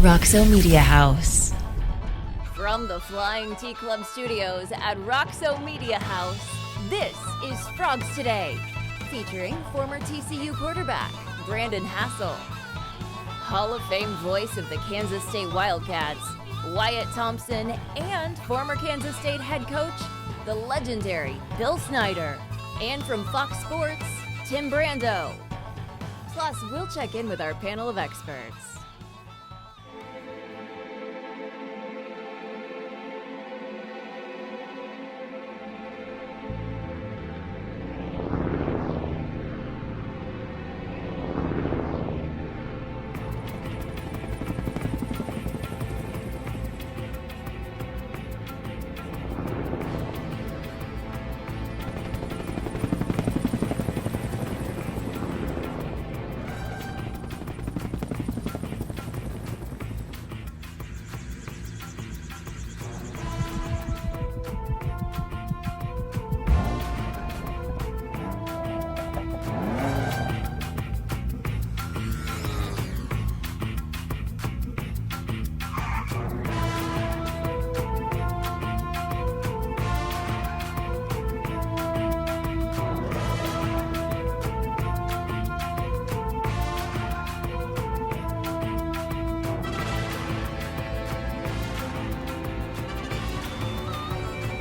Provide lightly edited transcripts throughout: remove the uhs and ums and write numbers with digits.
Roxo Media House. From the Flying T Club studios at Roxo Media House, this is Frogs Today, featuring former TCU quarterback Brandon Hassell, Hall of Fame voice of the Kansas State Wildcats, Wyatt Thompson, and former Kansas State head coach, the legendary Bill Snyder, and from Fox Sports, Tim Brando. Plus, we'll check in with our panel of experts.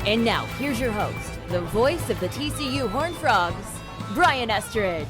And now, here's your host, the voice of the TCU Horned Frogs, Brian Estridge.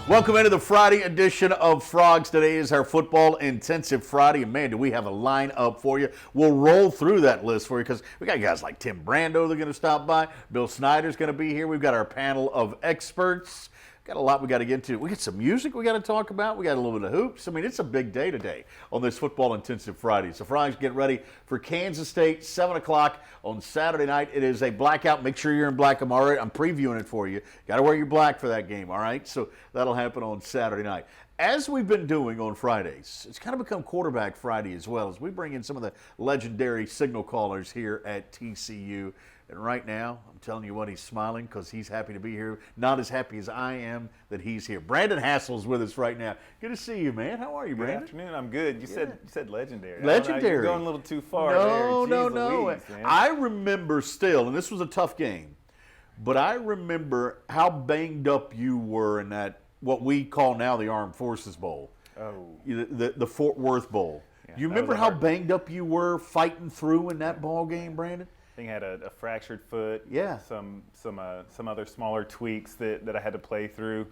Welcome into the Friday edition of Frogs. Today is our football intensive Friday, and man, do we have a lineup for you. We'll roll through that list for you because we got guys like Tim Brando that are going to stop by. Bill Snyder's going to be here. We've got our panel of experts. Got a lot we got to get into. We got some music we got to talk about. We got a little bit of hoops. I mean, it's a big day today on this football intensive Friday. So Frogs, get ready for Kansas State, 7 o'clock on Saturday night. It is a blackout. Make sure you're in black. I'm previewing it for you. Got to wear your black for that game, all right? So that'll happen on Saturday night. As we've been doing on Fridays, it's kind of become Quarterback Friday as well, as we bring in some of the legendary signal callers here at TCU. And right now, I'm telling you what, he's smiling because he's happy to be here. Not as happy as I am that he's here. Brandon Hassell's with us right now. Good to see you, man. How are you, Brandon? Good afternoon. I'm good. You said legendary. Legendary. You're going a little too far No. Louise, man. I remember still, and this was a tough game, but I remember how banged up you were in that, what we call now the Armed Forces Bowl. Oh. The Fort Worth Bowl. Yeah, you remember how banged up you were fighting through in that ball game, Brandon? I think I had a fractured foot. Yeah. Some other smaller tweaks that I had to play through.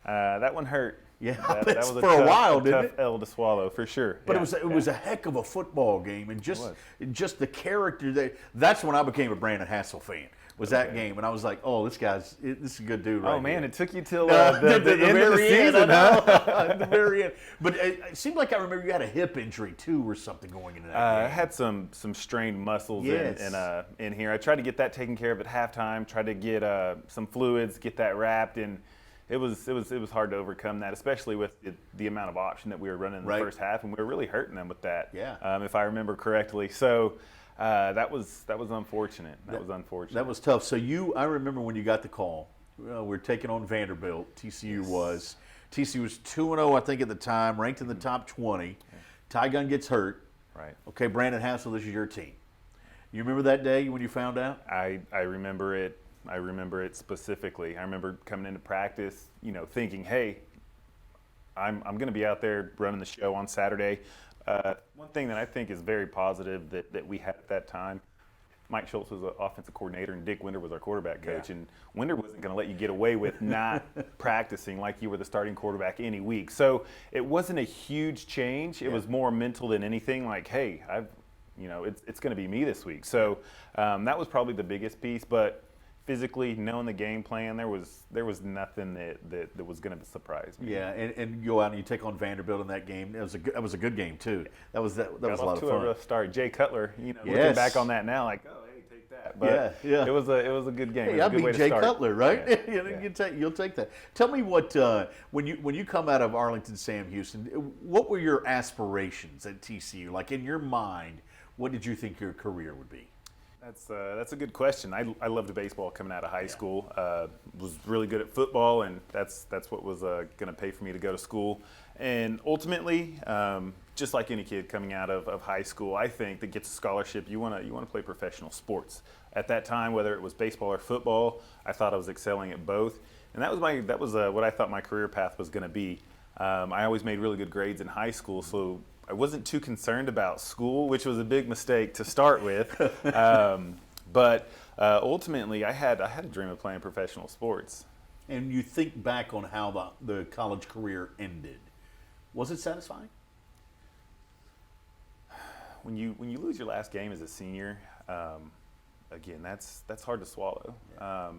That one hurt. Yeah, that was for a while, didn't it? Tough L to swallow for sure. But it was a heck of a football game, and just the character that's when I became a Brandon Hassell fan. Was that game, and I was like, oh, this is a good dude, right? Oh man, here. it took you till the end of the season, At the very end. But it seemed like I remember you had a hip injury too, or something going into that game. I had some strained muscles in here. I tried to get that taken care of at halftime. Tried to get some fluids, get that wrapped, and it was hard to overcome that, especially with the amount of option that we were running in the first half, and we were really hurting them with that. Yeah. If I remember correctly. So. That was unfortunate. That was unfortunate. That was tough. So I remember when you got the call. We're taking on Vanderbilt. TCU was 2-0, I think, at the time, ranked in the top 20. Yeah. Ty Gunn gets hurt. Right. Okay, Brandon Hassell, this is your team. You remember that day when you found out? I remember it. I remember it specifically. I remember coming into practice, thinking, hey, I'm going to be out there running the show on Saturday. One thing that I think is very positive that we had at that time, Mike Schultz was the offensive coordinator and Dick Winder was our quarterback coach. Yeah. And Winder wasn't going to let you get away with not practicing like you were the starting quarterback any week. So it wasn't a huge change. It was more mental than anything. Like, hey, it's going to be me this week. So that was probably the biggest piece. But physically, knowing the game plan, there was nothing that was going to surprise me. Yeah, and you go out and you take on Vanderbilt in that game. That was a good game too. That was a lot of fun. A rough start. Jay Cutler, looking back on that now, like, oh, hey, take that. But yeah. It was a good game. Hey, I beat Jay Cutler, right? Yeah. You'll take that. Tell me what when you come out of Arlington, Sam Houston, what were your aspirations at TCU? Like in your mind, what did you think your career would be? That's a good question. I loved baseball coming out of high school. Was really good at football, and that's what was going to pay for me to go to school. And ultimately, just like any kid coming out of high school, I think that gets a scholarship, you want to play professional sports. At that time, whether it was baseball or football, I thought I was excelling at both, and that was what I thought my career path was going to be. I always made really good grades in high school, so I wasn't too concerned about school, which was a big mistake to start with. But ultimately, I had a dream of playing professional sports. And you think back on how the college career ended. Was it satisfying? When you lose your last game as a senior, again, that's hard to swallow. Yeah.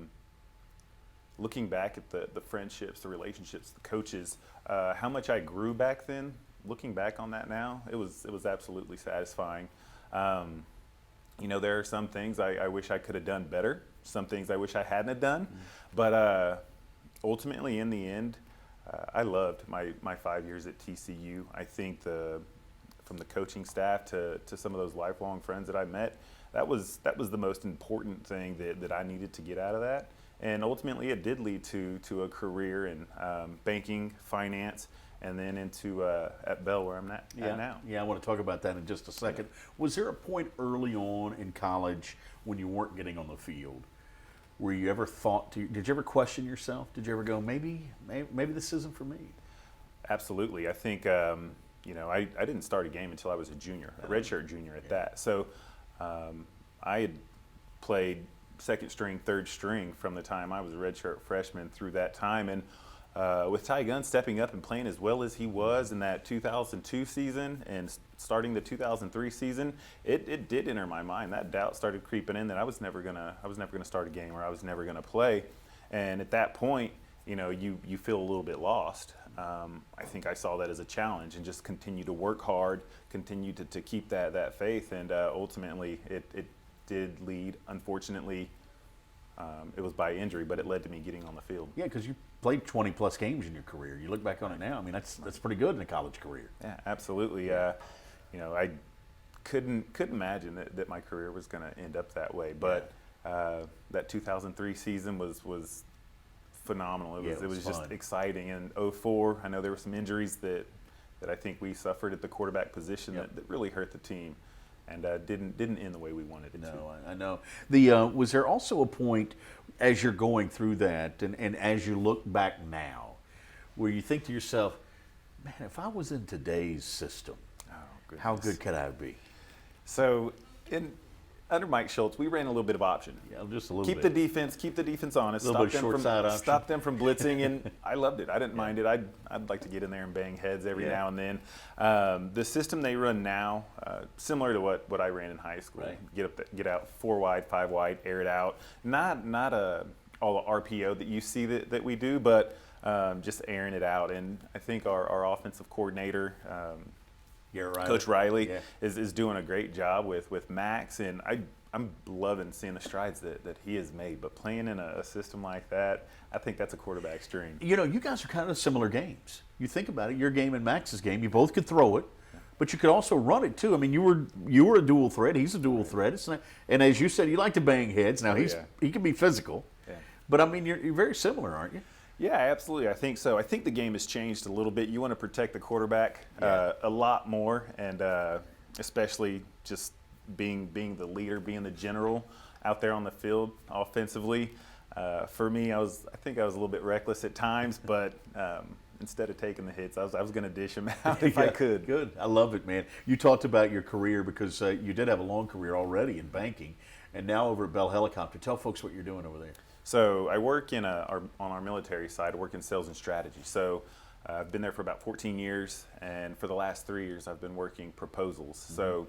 Looking back at the friendships, the relationships, the coaches, how much I grew back then. Looking back on that now, it was absolutely satisfying. There are some things I wish I could have done better. Some things I wish I hadn't have done. But ultimately, in the end, I loved my 5 years at TCU. I think from the coaching staff to some of those lifelong friends that I met, that was the most important thing that I needed to get out of that. And ultimately, it did lead to a career in banking, finance, and then into at Bell, where I'm at now. Yeah, I want to talk about that in just a second. Was there a point early on in college when you weren't getting on the field where you ever thought did you ever question yourself? Did you ever go, maybe this isn't for me? Absolutely. I think, I didn't start a game until I was a junior, a redshirt junior at that. So I had played second string, third string from the time I was a redshirt freshman through that time. And with Ty Gunn stepping up and playing as well as he was in that 2002 season and starting the 2003 season, it did enter my mind. That doubt started creeping in that I was never gonna start a game, or I was never gonna play. And at that point, you feel a little bit lost. I think I saw that as a challenge and just continue to work hard, continue to keep that faith, and ultimately it did lead, unfortunately, it was by injury, but it led to me getting on the field. Yeah, because you played 20-plus games in your career. You look back on it now, I mean, that's pretty good in a college career. Yeah, absolutely. I couldn't imagine that my career was going to end up that way, but that 2003 season was phenomenal. It was just exciting. And 2004, I know there were some injuries that I think we suffered at the quarterback position that really hurt the team, and didn't end the way we wanted it to. No, I know. Was there also a point as you're going through that and as you look back now where you think to yourself, man, if I was in today's system, how good could I be? So under Mike Schultz, we ran a little bit of option. Yeah, just a little bit. Keep the defense honest. A little bit short side option. Stop them from blitzing, and I loved it. I didn't mind it. I'd like to get in there and bang heads every now and then. The system they run now, similar to what I ran in high school. Right. Get out 4 wide, 5 wide, air it out. Not all the RPO that you see that we do, but just airing it out. And I think our offensive coordinator, Coach Riley, is doing a great job with Max, and I'm loving seeing the strides that he has made. But playing in a system like that, I think that's a quarterback's dream. You guys are kind of similar games. You think about it, your game and Max's game, you both could throw it, but you could also run it too. I mean, you were a dual threat. He's a dual threat. It's not, and as you said, you like to bang heads. Now he can be physical, but I mean, you're very similar, aren't you? Yeah, absolutely. I think so. I think the game has changed a little bit. You want to protect the quarterback a lot more, and especially just being the leader, being the general out there on the field offensively. For me, I think I was a little bit reckless at times, but instead of taking the hits, I was going to dish them out if I could. Good. I love it, man. You talked about your career because you did have a long career already in banking, and now over at Bell Helicopter. Tell folks what you're doing over there. So I work on our military side. I work in sales and strategy. So I've been there for about 14 years, and for the last 3 years, I've been working proposals. Mm-hmm. So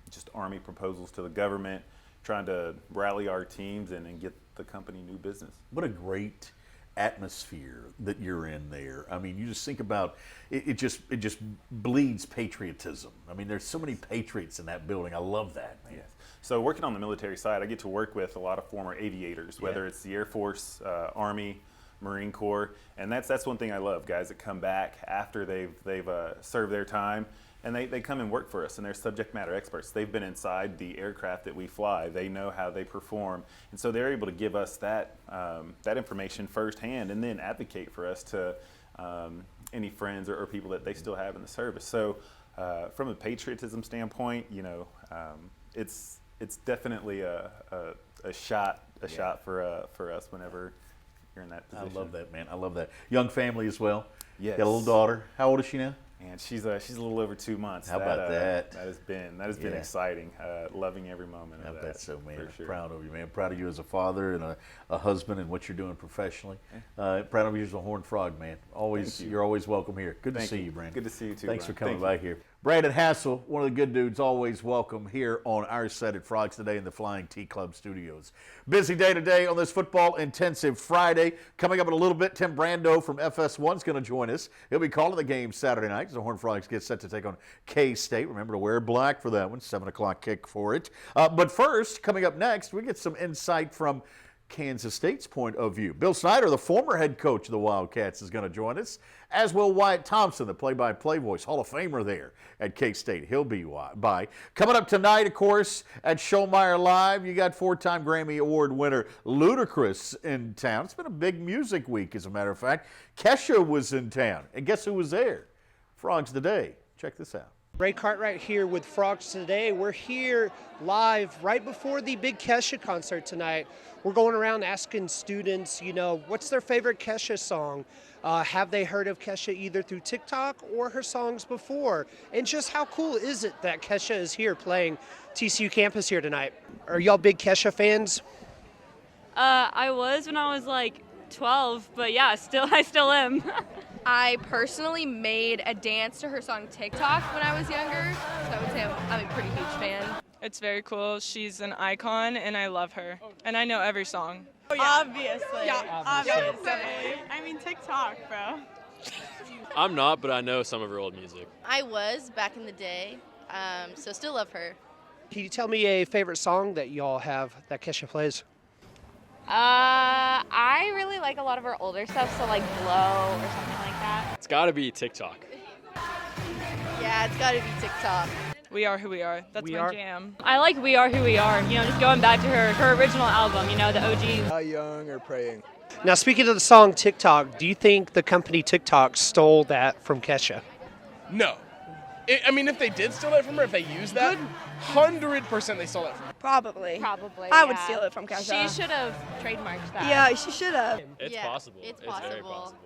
just Army proposals to the government, trying to rally our teams and get the company new business. What a great atmosphere that you're in there. I mean, you just think about it. It just bleeds patriotism. I mean, there's so many patriots in that building. I love that, man. Yes. So working on the military side, I get to work with a lot of former aviators, whether it's the Air Force, Army, Marine Corps, and that's one thing I love. Guys that come back after they've served their time, and they come and work for us, and they're subject matter experts. They've been inside the aircraft that we fly. They know how they perform, and so they're able to give us that information firsthand, and then advocate for us to any friends or people that they still have in the service. So from a patriotism standpoint, it's definitely a shot for us whenever you're in that position. I love that, man. I love that. Young family as well. Yes. Got a little daughter. How old is she now? And she's a little over 2 months. How about that? That has been exciting. Loving every moment of that. That's so, man. For sure. Proud of you, man. Proud of you as a father and a husband and what you're doing professionally. Proud of you as a Horned Frog, man. You're always welcome here. Good to see you, Brandon. Good to see you too. Thanks Brian. for coming by here. Brandon Hassell, one of the good dudes, always welcome here on our set at Frogs Today in the Flying T Club studios. Busy day today on this football intensive Friday. Coming up in a little bit, Tim Brando from FS1 is going to join us. He'll be calling the game Saturday night as the Horned Frogs get set to take on K-State. Remember to wear black for that one, 7 o'clock kick for it. But first, coming up next, we get some insight from Kansas State's point of view. Bill Snyder, the former head coach of the Wildcats, is going to join us, as will Wyatt Thompson, the play-by-play voice, Hall of Famer there at K-State. He'll be by. Coming up tonight, of course, at Showmeyer Live, you got 4-time Grammy Award winner Ludacris in town. It's been a big music week, as a matter of fact. Kesha was in town, and guess who was there? Frogs Today. Check this out. Ray Cartwright here with Frogs Today. We're here live right before the big Kesha concert tonight. We're going around asking students, what's their favorite Kesha song? Have they heard of Kesha either through TikTok or her songs before? And just how cool is it that Kesha is here playing TCU campus here tonight? Are y'all big Kesha fans? I was when I was like 12, but yeah, I still am. I personally made a dance to her song TikTok when I was younger, so I would say I'm a pretty huge fan. It's very cool. She's an icon, and I love her. And I know every song. Oh, yeah. Obviously. Yeah, obviously. I mean, TikTok, bro. I'm not, but I know some of her old music. I was back in the day, so still love her. Can you tell me a favorite song that y'all have that Kesha plays? I really like a lot of her older stuff, so like Blow or something like that. It's got to be TikTok. Yeah, it's gotta be TikTok. We Are Who We Are. That's We my Are. jam. I like We Are Who We Are, just going back to her original album, the OG. How young or praying? Now, speaking of the song TikTok, do you think the company TikTok stole that from Kesha? No. If they did steal that from her, if they used that, 100% they stole that from her. Probably. I would steal it from Kesha. She should have trademarked that. Yeah, she should have. It's Yeah, possible. it's very possible. possible.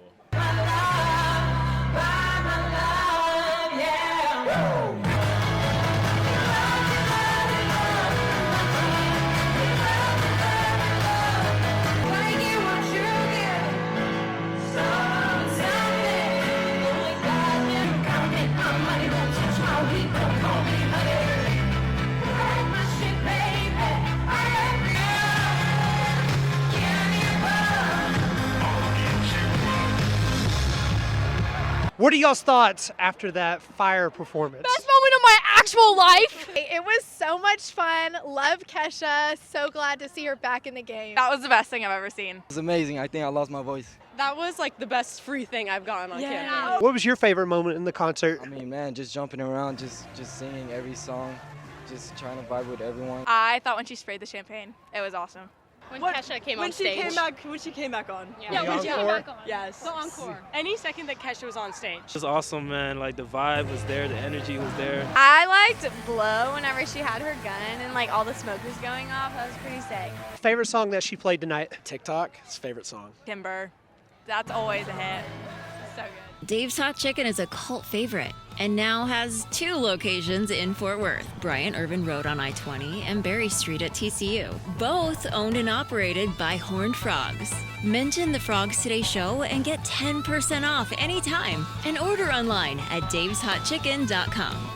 What are y'all's thoughts after that fire performance? Best moment of my actual life. It was so much fun. Love Kesha. So glad to see her back in the game. That was the best thing I've ever seen. It was amazing. I think I lost my voice. That was like the best free thing I've gotten on campus. What was your favorite moment in the concert? Just jumping around, just singing every song, just trying to vibe with everyone. I thought when she sprayed the champagne, it was awesome. When Kesha came on stage. When she came back on. Yeah, when she came back on. Yes. The encore. Any second that Kesha was on stage. It was awesome, man. Like, the vibe was there, the energy was there. I liked Blow whenever she had her gun and all the smoke was going off. That was pretty sick. Favorite song that she played tonight? TikTok, his favorite song. Timber. That's always a hit. So good. Dave's Hot Chicken is a cult favorite and now has 2 locations in Fort Worth, Bryant Irvin Road on I-20 and Berry Street at TCU, both owned and operated by Horned Frogs. Mention the Frogs Today show and get 10% off anytime and order online at daveshotchicken.com.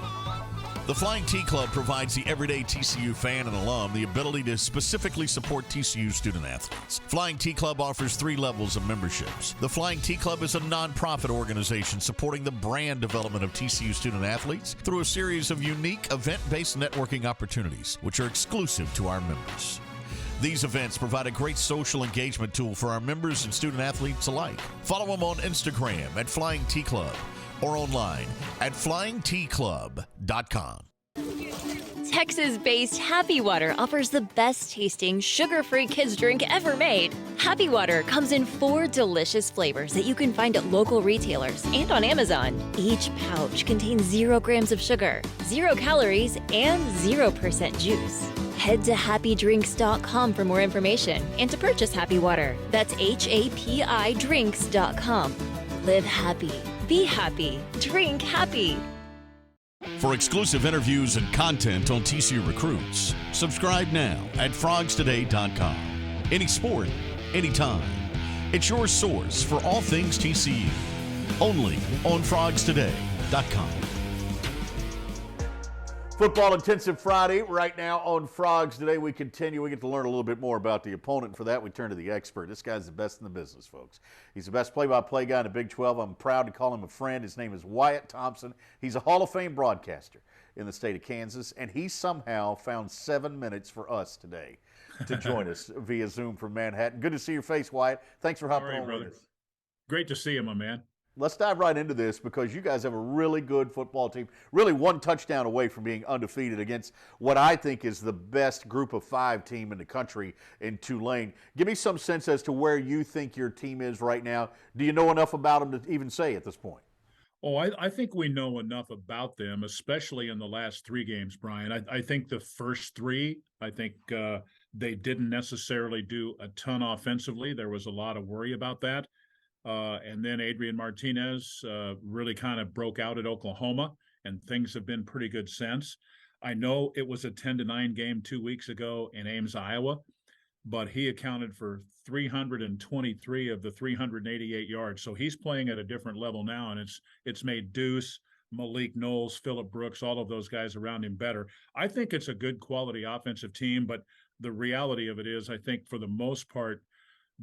The Flying T Club provides the everyday TCU fan and alum the ability to specifically support TCU student athletes. Flying T Club offers 3 levels of memberships. The Flying T Club is a nonprofit organization supporting the brand development of TCU student athletes through a series of unique event-based networking opportunities, which are exclusive to our members. These events provide a great social engagement tool for our members and student athletes alike. Follow them on Instagram at Flying T Club or online at flyingtclub.com. Texas-based Happy Water offers the best tasting sugar-free kids drink ever made. Happy Water comes in 4 delicious flavors that you can find at local retailers and on Amazon. Each pouch contains 0 grams of sugar, 0 calories, and 0% juice. Head to happydrinks.com for more information and to purchase Happy Water. That's HAPI Live happy, be happy, drink happy. For exclusive interviews and content on TCU recruits, subscribe now at frogstoday.com. Any sport, anytime. It's your source for all things TCU. Only on frogstoday.com. Football Intensive Friday right now on Frogs Today. We continue. We get to learn a little bit more about the opponent. For that, we turn to the expert. This guy's the best in the business, folks. He's the best play-by-play guy in the Big 12. I'm proud to call him a friend. His name is Wyatt Thompson. He's a Hall of Fame broadcaster in the state of Kansas, and he somehow found 7 minutes for us today to join us via Zoom from Manhattan. Good to see your face, Wyatt. Thanks for hopping on with us. Great to see you, my man. Let's dive right into this because you guys have a really good football team, really one touchdown away from being undefeated against what I think is the best group of 5 team in the country in Tulane. Give me some sense as to where you think your team is right now. Do you know enough about them to even say at this point? Oh, I think we know enough about them, especially in the last 3 games, Brian. I think the first 3, I think they didn't necessarily do a ton offensively. There was a lot of worry about that. And then Adrian Martinez really kind of broke out at Oklahoma, and things have been pretty good since. I know it was a 10-9 game 2 weeks ago in Ames, Iowa, but he accounted for 323 of the 388 yards. So he's playing at a different level now, and it's made Deuce, Malik Knowles, Phillip Brooks, all of those guys around him better. I think it's a good quality offensive team, but the reality of it is I think for the most part,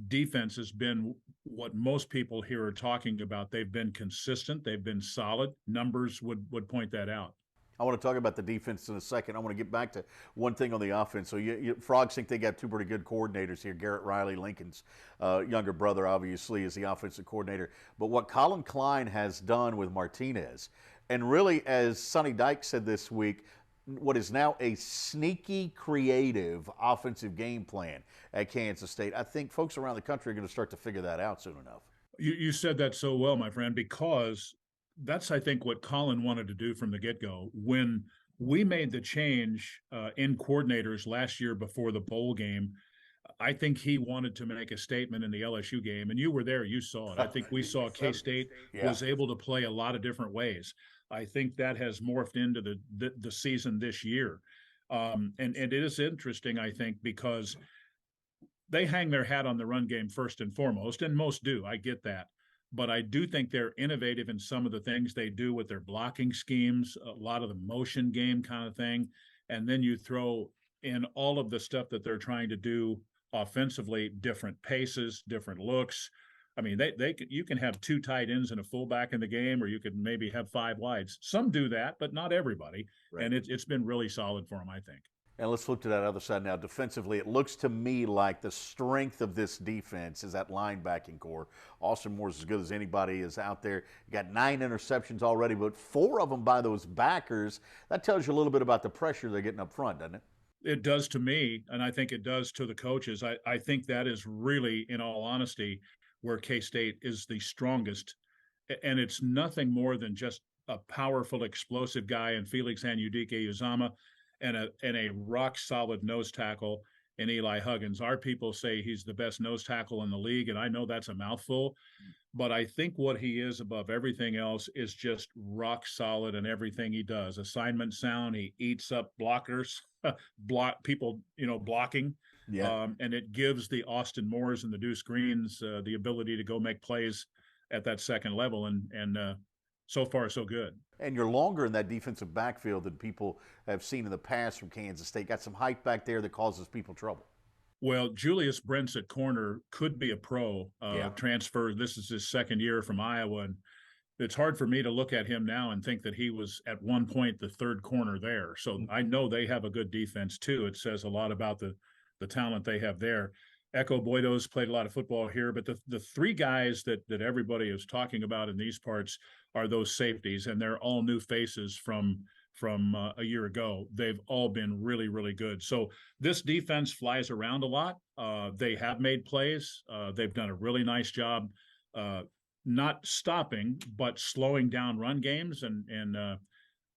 defense has been what most people here are talking about. They've been consistent. They've been solid. Numbers would point that out. I want to talk about the defense in a second. I want to get back to one thing on the offense. So Frogs think they got 2 pretty good coordinators here. Garrett Riley, Lincoln's younger brother, obviously, is the offensive coordinator. But what Colin Klein has done with Martinez, and really, as Sonny Dykes said this week, what is now a sneaky, creative offensive game plan at Kansas State. I think folks around the country are going to start to figure that out soon enough. You said that so well, my friend, because that's, I think, what Colin wanted to do from the get-go. When we made the change in coordinators last year before the bowl game, I think he wanted to make a statement in the LSU game, and you were there, you saw it. I think we saw K-State was able to play a lot of different ways. I think that has morphed into the season this year. And it is interesting, I think, because they hang their hat on the run game first and foremost, and most do. I get that. But I do think they're innovative in some of the things they do with their blocking schemes, a lot of the motion game kind of thing. And then you throw in all of the stuff that they're trying to do offensively, different paces, different looks. I mean, you can have 2 tight ends and a fullback in the game, or you could maybe have 5 wides. Some do that, but not everybody. Right. And it's been really solid for them, I think. And let's flip to that other side now. Defensively, it looks to me like the strength of this defense is that linebacking core. Austin Moore's as good as anybody is out there. You got 9 interceptions already, but 4 of them by those backers. That tells you a little bit about the pressure they're getting up front, doesn't it? It does to me, and I think it does to the coaches. I think that is really, in all honesty, where K-State is the strongest. And it's nothing more than just a powerful, explosive guy in Felix Anudike-Uzama and a rock-solid nose tackle in Eli Huggins. Our people say he's the best nose tackle in the league, and I know that's a mouthful. But I think what he is above everything else is just rock-solid in everything he does. Assignment sound, he eats up blockers, blocking. Yeah. And it gives the Austin Moores and the Deuce Greens the ability to go make plays at that second level. And so far, so good. And you're longer in that defensive backfield than people have seen in the past from Kansas State. Got some height back there that causes people trouble. Well, Julius Brents at corner could be a pro transfer. This is his second year from Iowa. And it's hard for me to look at him now and think that he was at one point the 3rd corner there. So I know they have a good defense, too. It says a lot about the talent they have there. Echo Boydo's played a lot of football here, but the 3 guys that everybody is talking about in these parts are those safeties, and they're all new faces from from a year ago. They've all been really, really good. So this defense flies around a lot. They have made plays. They've done a really nice job not stopping, but slowing down run games. And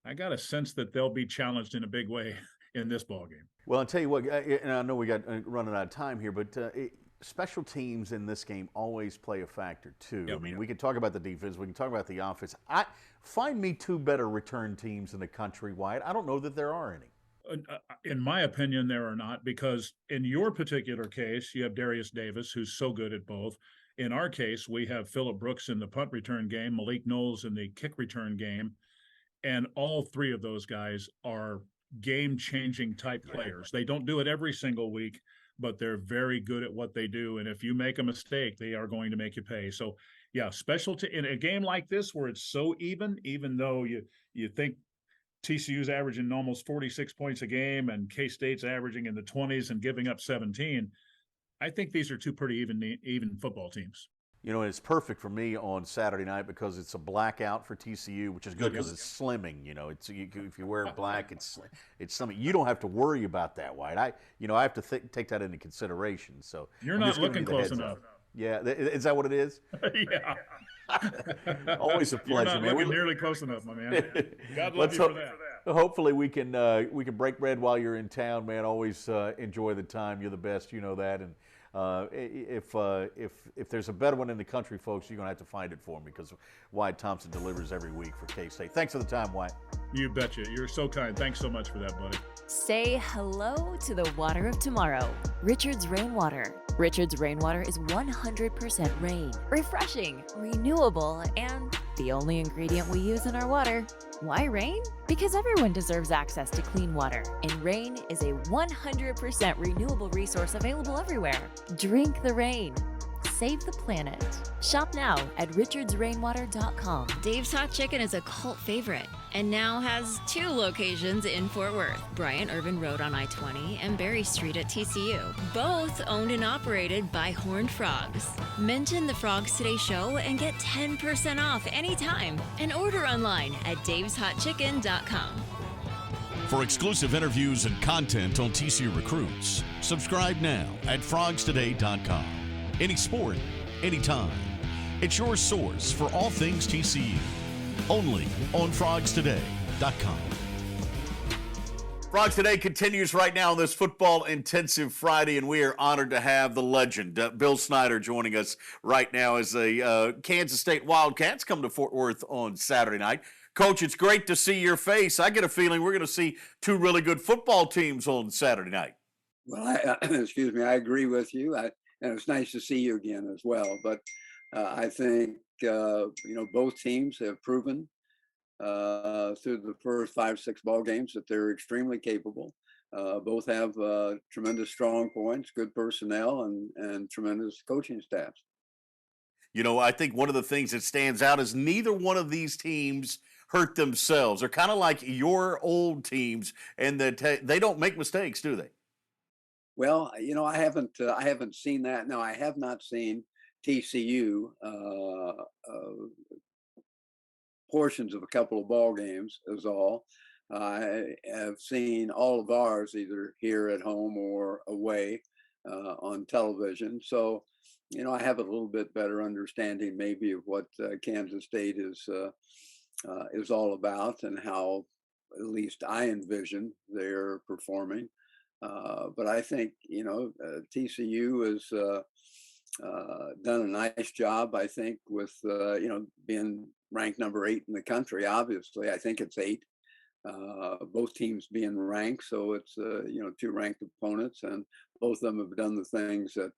I got a sense that they'll be challenged in a big way in this ball game. Well, I'll tell you what, and I know we got running out of time here, but special teams in this game always play a factor too. I mean, we can talk about the defense, we can talk about the offense. Find me two better return teams in the country, Wyatt. I don't know that there are any. In my opinion, there are not, because in your particular case, you have Darius Davis, who's so good at both. In our case, we have Phillip Brooks in the punt return game, Malik Knowles in the kick return game, and all three of those guys are game-changing type players. They don't do it every single week, but they're very good at what they do. And if you make a mistake, they are going to make you pay. So, yeah, in a game like this where it's so even though you think TCU's averaging almost 46 points a game and K-State's averaging in the 20s and giving up 17, I think these are two pretty even football teams. You know, it's perfect for me on Saturday night because it's a blackout for TCU, which is good because it's slimming. You know, if you wear black, it's something you don't have to worry about that, White. I have to take that into consideration. So you're not looking close enough. Yeah, is that what it is? Yeah. Always a pleasure, You're not man. looking nearly close enough, my man. God love you for that. Hopefully we can break bread while you're in town, man. Always enjoy the time. You're the best, you know that. And if there's a better one in the country, folks, you're gonna have to find it for me because Wyatt Thompson delivers every week for K-State. Thanks for the time, Wyatt. You betcha. You're so kind. Thanks so much for that, buddy. Say hello to the water of tomorrow. Richard's Rainwater. Richard's Rainwater is 100% rain, refreshing, renewable, and the only ingredient we use in our water. Why rain? Because everyone deserves access to clean water, and rain is a 100% renewable resource available everywhere. Drink the rain. Save the planet. Shop now at richardsrainwater.com. Dave's Hot Chicken is a cult favorite and now has 2 locations in Fort Worth, Bryant Irvin Road on I-20 and Berry Street at TCU. Both owned and operated by Horned Frogs. Mention the Frogs Today show and get 10% off anytime and order online at daveshotchicken.com. For exclusive interviews and content on TCU recruits, subscribe now at frogstoday.com. Any sport, anytime. It's your source for all things TCU. Only on frogstoday.com. Frogs Today continues right now on this football intensive Friday, and we are honored to have the legend, Bill Snyder, joining us right now as the Kansas State Wildcats come to Fort Worth on Saturday night. Coach, it's great to see your face. I get a feeling we're going to see 2 really good football teams on Saturday night. Well, excuse me, I agree with you. And it's nice to see you again as well. But I think, both teams have proven through the first 5-6 ball games that they're extremely capable. Both have tremendous strong points, good personnel, and tremendous coaching staffs. You know, I think one of the things that stands out is neither one of these teams hurt themselves. They're kind of like your old teams, and that they don't make mistakes, do they? Well, I haven't seen that. No, I have not seen TCU portions of a couple of ball games is all. I have seen all of ours either here at home or away on television. So, I have a little bit better understanding maybe of what Kansas State is all about and how at least I envision they're performing. But I think, TCU has done a nice job, I think, with, being ranked number 8 in the country. Obviously, I think it's 8, both teams being ranked. So it's, 2 ranked opponents, and both of them have done the things that,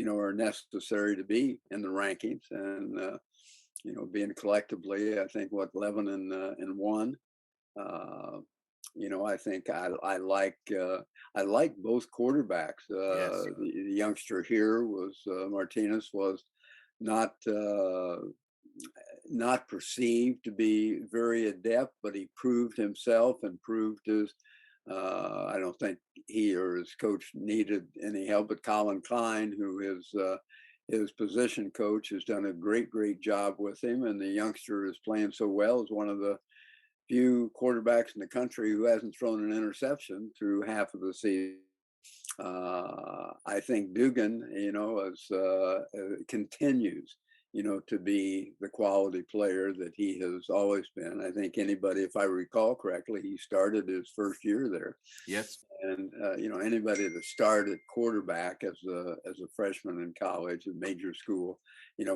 are necessary to be in the rankings. And, being collectively, I think, 11 and 1. I think I like both quarterbacks. Yes. The youngster here was Martinez was not perceived to be very adept, but he proved himself and proved his. I don't think he or his coach needed any help, but Colin Klein, who is his position coach, has done a great job with him, and the youngster is playing so well. Is one of the few quarterbacks in the country who hasn't thrown an interception through half of the season. I think Dugan, continues, to be the quality player that he has always been. I think anybody, if I recall correctly, he started his first year there. Yes. And anybody that started quarterback as a freshman in college, a major school,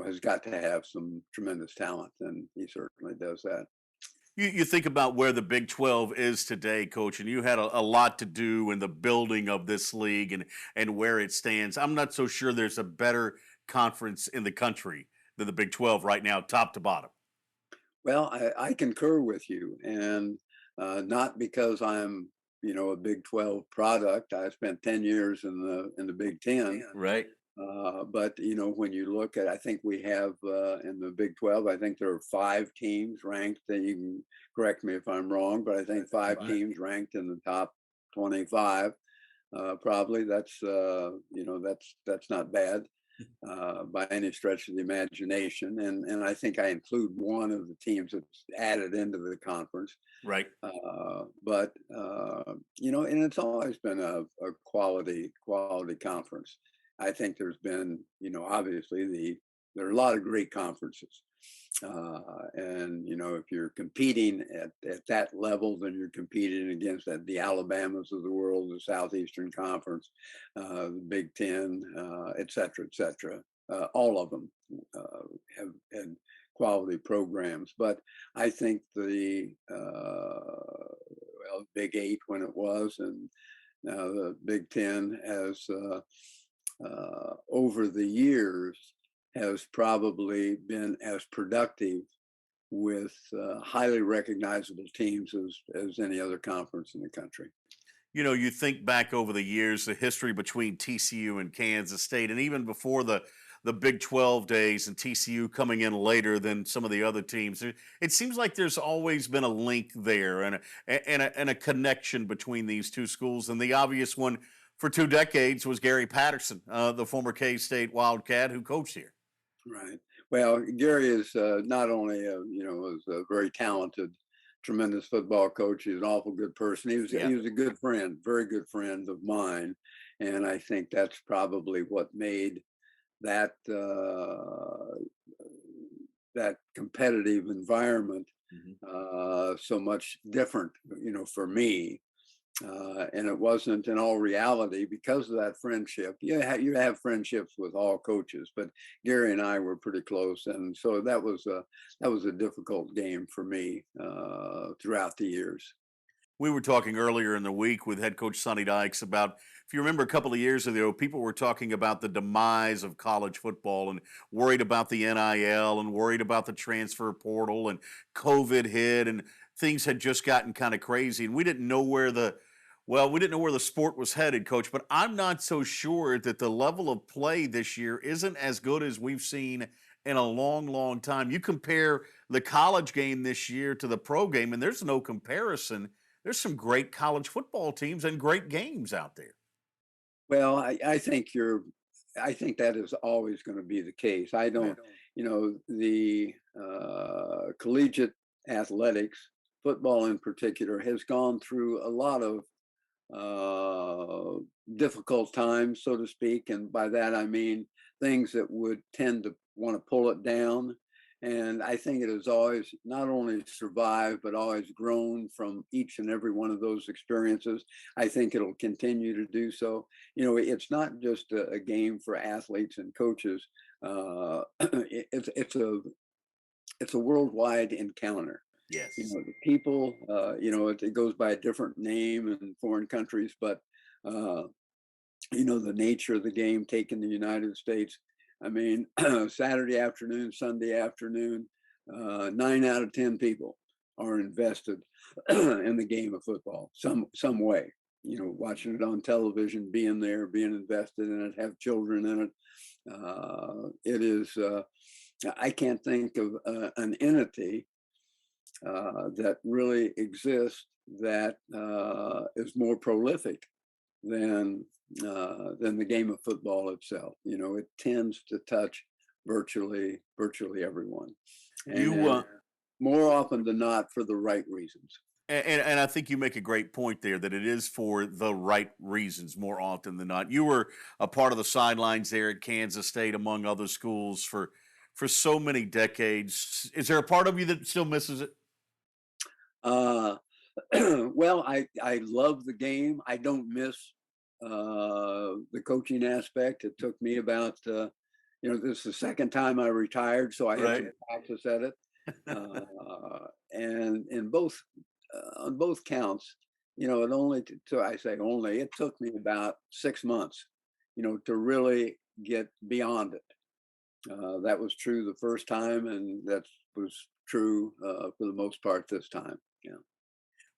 has got to have some tremendous talent, and he certainly does that. You think about where the Big 12 is today, Coach, and you had a lot to do in the building of this league and where it stands. I'm not so sure there's a better conference in the country than the Big 12 right now, top to bottom. Well, I concur with you, and not because I'm a Big 12 product. I spent 10 years in the Big 10. Right. But when you look at, I think we have in the Big 12, I think there are 5 teams ranked. That you can correct me if I'm wrong, but I think 5 teams ranked in the top 25. Probably that's that's not bad by any stretch of the imagination. And I think I include one of the teams that's added into the conference. Right. But and it's always been a quality conference. I think there's been, obviously there are a lot of great conferences. And, if you're competing at that level, then you're competing against the Alabamas of the world, the Southeastern Conference, the Big Ten, et cetera, et cetera. All of them have had quality programs. But I think the Big 8 when it was, and now the Big 10 has over the years has probably been as productive with highly recognizable teams as any other conference in the country. You think back over the years, the history between TCU and Kansas State, and even before the Big 12 days and TCU coming in later than some of the other teams, it seems like there's always been a link there and a connection between these two schools. And the obvious one for 2 decades was Gary Patterson, the former K-State Wildcat who coached here. Right. Well, Gary is not only was a very talented, tremendous football coach. He's an awful good person. He was a good friend, very good friend of mine, and I think that's probably what made that that competitive environment so much different, for me. And it wasn't in all reality because of that friendship. You have friendships with all coaches, but Gary and I were pretty close, and so that was a difficult game for me throughout the years. We were talking earlier in the week with head coach Sonny Dykes about, if you remember a couple of years ago, people were talking about the demise of college football and worried about the NIL and worried about the transfer portal, and COVID hit and things had just gotten kind of crazy, and we didn't know where the sport was headed, Coach. But I'm not so sure that the level of play this year isn't as good as we've seen in a long, long time. You compare the college game this year to the pro game, and there's no comparison. There's some great college football teams and great games out there. Well, I think that is always going to be the case. I don't, the collegiate athletics, football in particular, has gone through a lot of difficult times, so to speak. And by that, I mean things that would tend to want to pull it down. And I think it has always not only survived, but always grown from each and every one of those experiences. I think it'll continue to do so. It's not just a game for athletes and coaches. It's a worldwide encounter. Yes. The people, it goes by a different name in foreign countries, but, the nature of the game taken in the United States. I mean, Saturday afternoon, Sunday afternoon, 9 out of 10 people are invested in the game of football, some way, watching it on television, being there, being invested in it, have children in it. It is, I can't think of an entity that really exists that is more prolific than the game of football itself. It tends to touch virtually everyone. And, more often than not for the right reasons. And I think you make a great point there that it is for the right reasons more often than not. You were a part of the sidelines there at Kansas State, among other schools, for so many decades. Is there a part of you that still misses it? Well, I love the game. I don't miss the coaching aspect. It took me about, this is the second time I retired, so I had to practice at it. And in both, on both counts, it took me about 6 months, to really get beyond it. That was true the first time, and that was true for the most part this time. Yeah.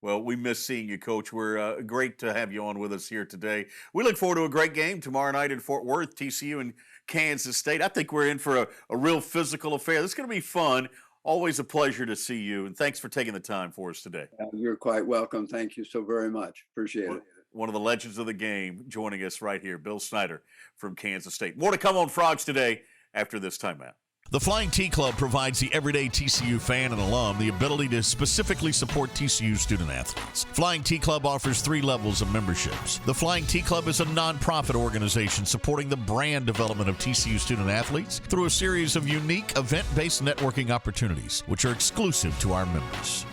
Well, we miss seeing you, Coach. We're great to have you on with us here today. We look forward to a great game tomorrow night in Fort Worth, TCU and Kansas State. I think we're in for a real physical affair. This is going to be fun. Always a pleasure to see you, and thanks for taking the time for us today. You're quite welcome. Thank you so very much. Appreciate it. One of the legends of the game joining us right here, Bill Snyder from Kansas State. More to come on Frogs today after this timeout. The Flying T Club provides the everyday TCU fan and alum the ability to specifically support TCU student athletes. Flying T Club offers 3 levels of memberships. The Flying T Club is a nonprofit organization supporting the brand development of TCU student athletes through a series of unique event-based networking opportunities, which are exclusive to our members.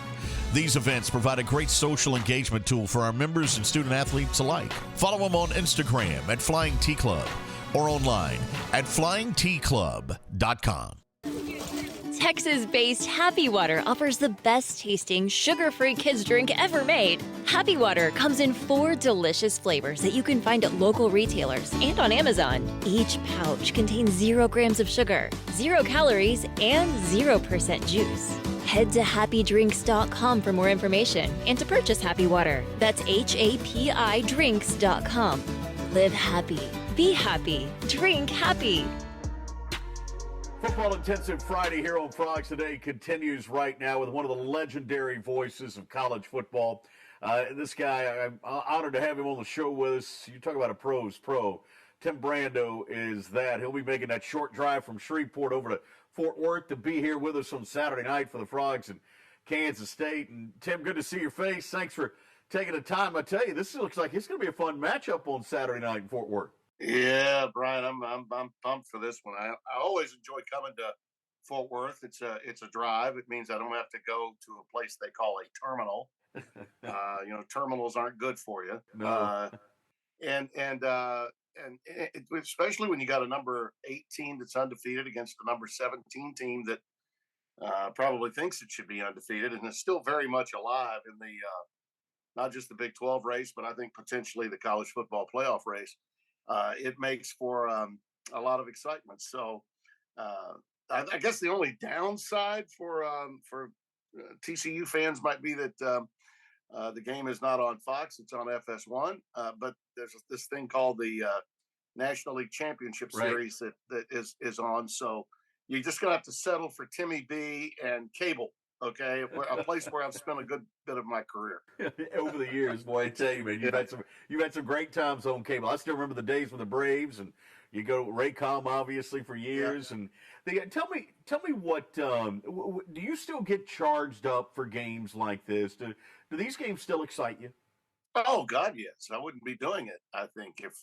These events provide a great social engagement tool for our members and student athletes alike. Follow them on Instagram at Flying T Club or online at flyingtclub.com. Texas-based Happy Water offers the best-tasting, sugar-free kids drink ever made. Happy Water comes in 4 delicious flavors that you can find at local retailers and on Amazon. Each pouch contains 0 grams of sugar, 0 calories, and 0% juice. Head to happydrinks.com for more information and to purchase Happy Water. That's HAPIDrinks.com. Live happy. Be happy. Drink happy. Football Intensive Friday here on Frogs Today continues right now with one of the legendary voices of college football. This guy, I'm honored to have him on the show with us. You talk about a pro's pro. Tim Brando is that. He'll be making that short drive from Shreveport over to Fort Worth to be here with us on Saturday night for the Frogs and Kansas State. And Tim, good to see your face. Thanks for taking the time. I tell you, this looks like it's going to be a fun matchup on Saturday night in Fort Worth. Yeah, Brian, I'm pumped for this one. I always enjoy coming to Fort Worth. It's a drive. It means I don't have to go to a place they call a terminal. Terminals aren't good for you. No. And especially when you got a number 18 that's undefeated against a number 17 team that probably thinks it should be undefeated and is still very much alive in the not just the Big 12 race, but I think potentially the college football playoff race. It makes for a lot of excitement. So I guess the only downside for TCU fans might be that the game is not on Fox; it's on FS1. But there's this thing called the National League Championship Series that is on. So you're just gonna have to settle for Timmy B and cable. Okay, a place where I've spent a good bit of my career over the years. Boy, I tell you, man, you've had some great times on cable. I still remember the days with the Braves, and you go to Raycom obviously for years. Yeah. And tell me what do you still get charged up for games like this? Do these games still excite you? Oh God, yes. I wouldn't be doing it. I think if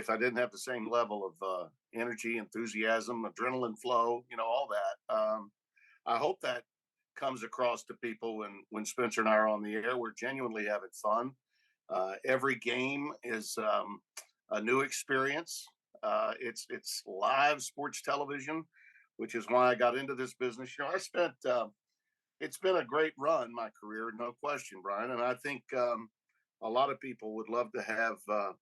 I didn't have the same level of energy, enthusiasm, adrenaline flow, all that. I hope that comes across to people when Spencer and I are on the air. We're genuinely having fun. Every game is a new experience. It's live sports television, which is why I got into this business. I spent it's been a great run, my career, no question, Brian. And I think a lot of people would love to have the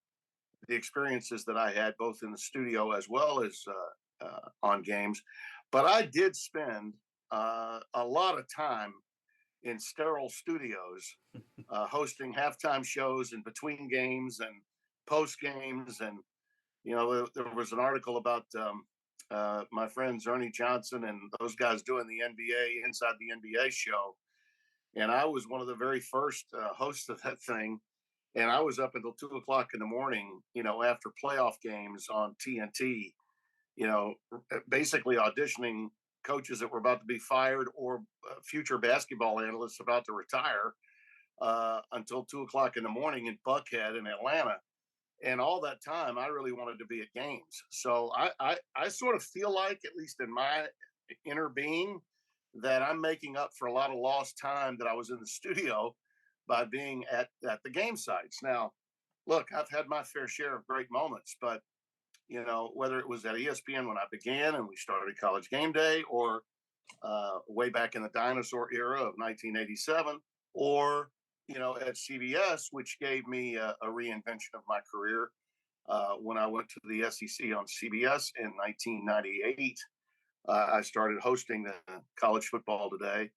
experiences that I had both in the studio as well as on games. But I did spend a lot of time in sterile studios, hosting halftime shows in between games and post games. And, there was an article about my friends Ernie Johnson and those guys doing the NBA Inside the NBA show. And I was one of the very first hosts of that thing. And I was up until 2:00 in the morning, after playoff games on TNT, basically auditioning coaches that were about to be fired or future basketball analysts about to retire until 2 o'clock in the morning in Buckhead in Atlanta. And all that time, I really wanted to be at games. So I sort of feel like, at least in my inner being, that I'm making up for a lot of lost time that I was in the studio by being at the game sites. Now, look, I've had my fair share of great moments, but whether it was at ESPN when I began and we started College Game Day, or way back in the dinosaur era of 1987, or at CBS, which gave me a reinvention of my career when I went to the SEC on CBS in 1998. I started hosting the College Football Today.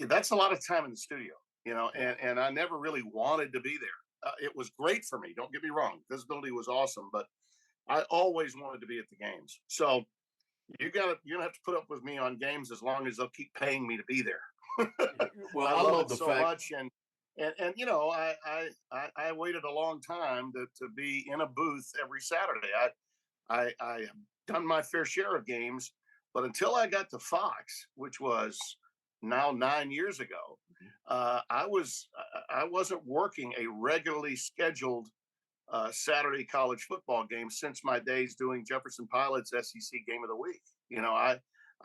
That's a lot of time in the studio, and I never really wanted to be there. It was great for me. Don't get me wrong. Visibility was awesome, but I always wanted to be at the games. So you're gonna have to put up with me on games as long as they'll keep paying me to be there. Well, I I love love it the so fact. much, and I waited a long time to be in a booth every Saturday. I have done my fair share of games, but until I got to Fox, which was now 9 years ago, I wasn't working a regularly scheduled Saturday college football game since my days doing Jefferson Pilot's SEC Game of the Week.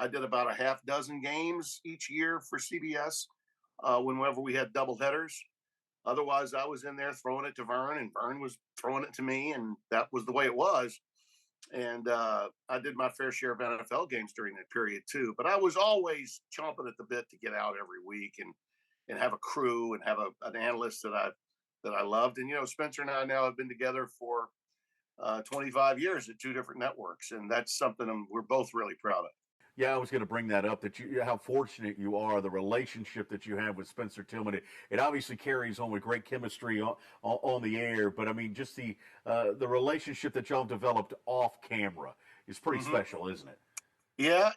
I did about a half dozen games each year for CBS whenever we had double headers. Otherwise, I was in there throwing it to Vern, and Vern was throwing it to me, and that was the way it was. And I did my fair share of NFL games during that period too. But I was always chomping at the bit to get out every week and have a crew and have an analyst that I loved. And Spencer and I now have been together for 25 years at two different networks, and that's something we're both really proud of. Yeah, I was going to bring that up, that how fortunate you are, the relationship that you have with Spencer Tillman. It obviously carries on with great chemistry on the air, but I mean, just the relationship that y'all developed off camera is pretty special, isn't it? Yeah,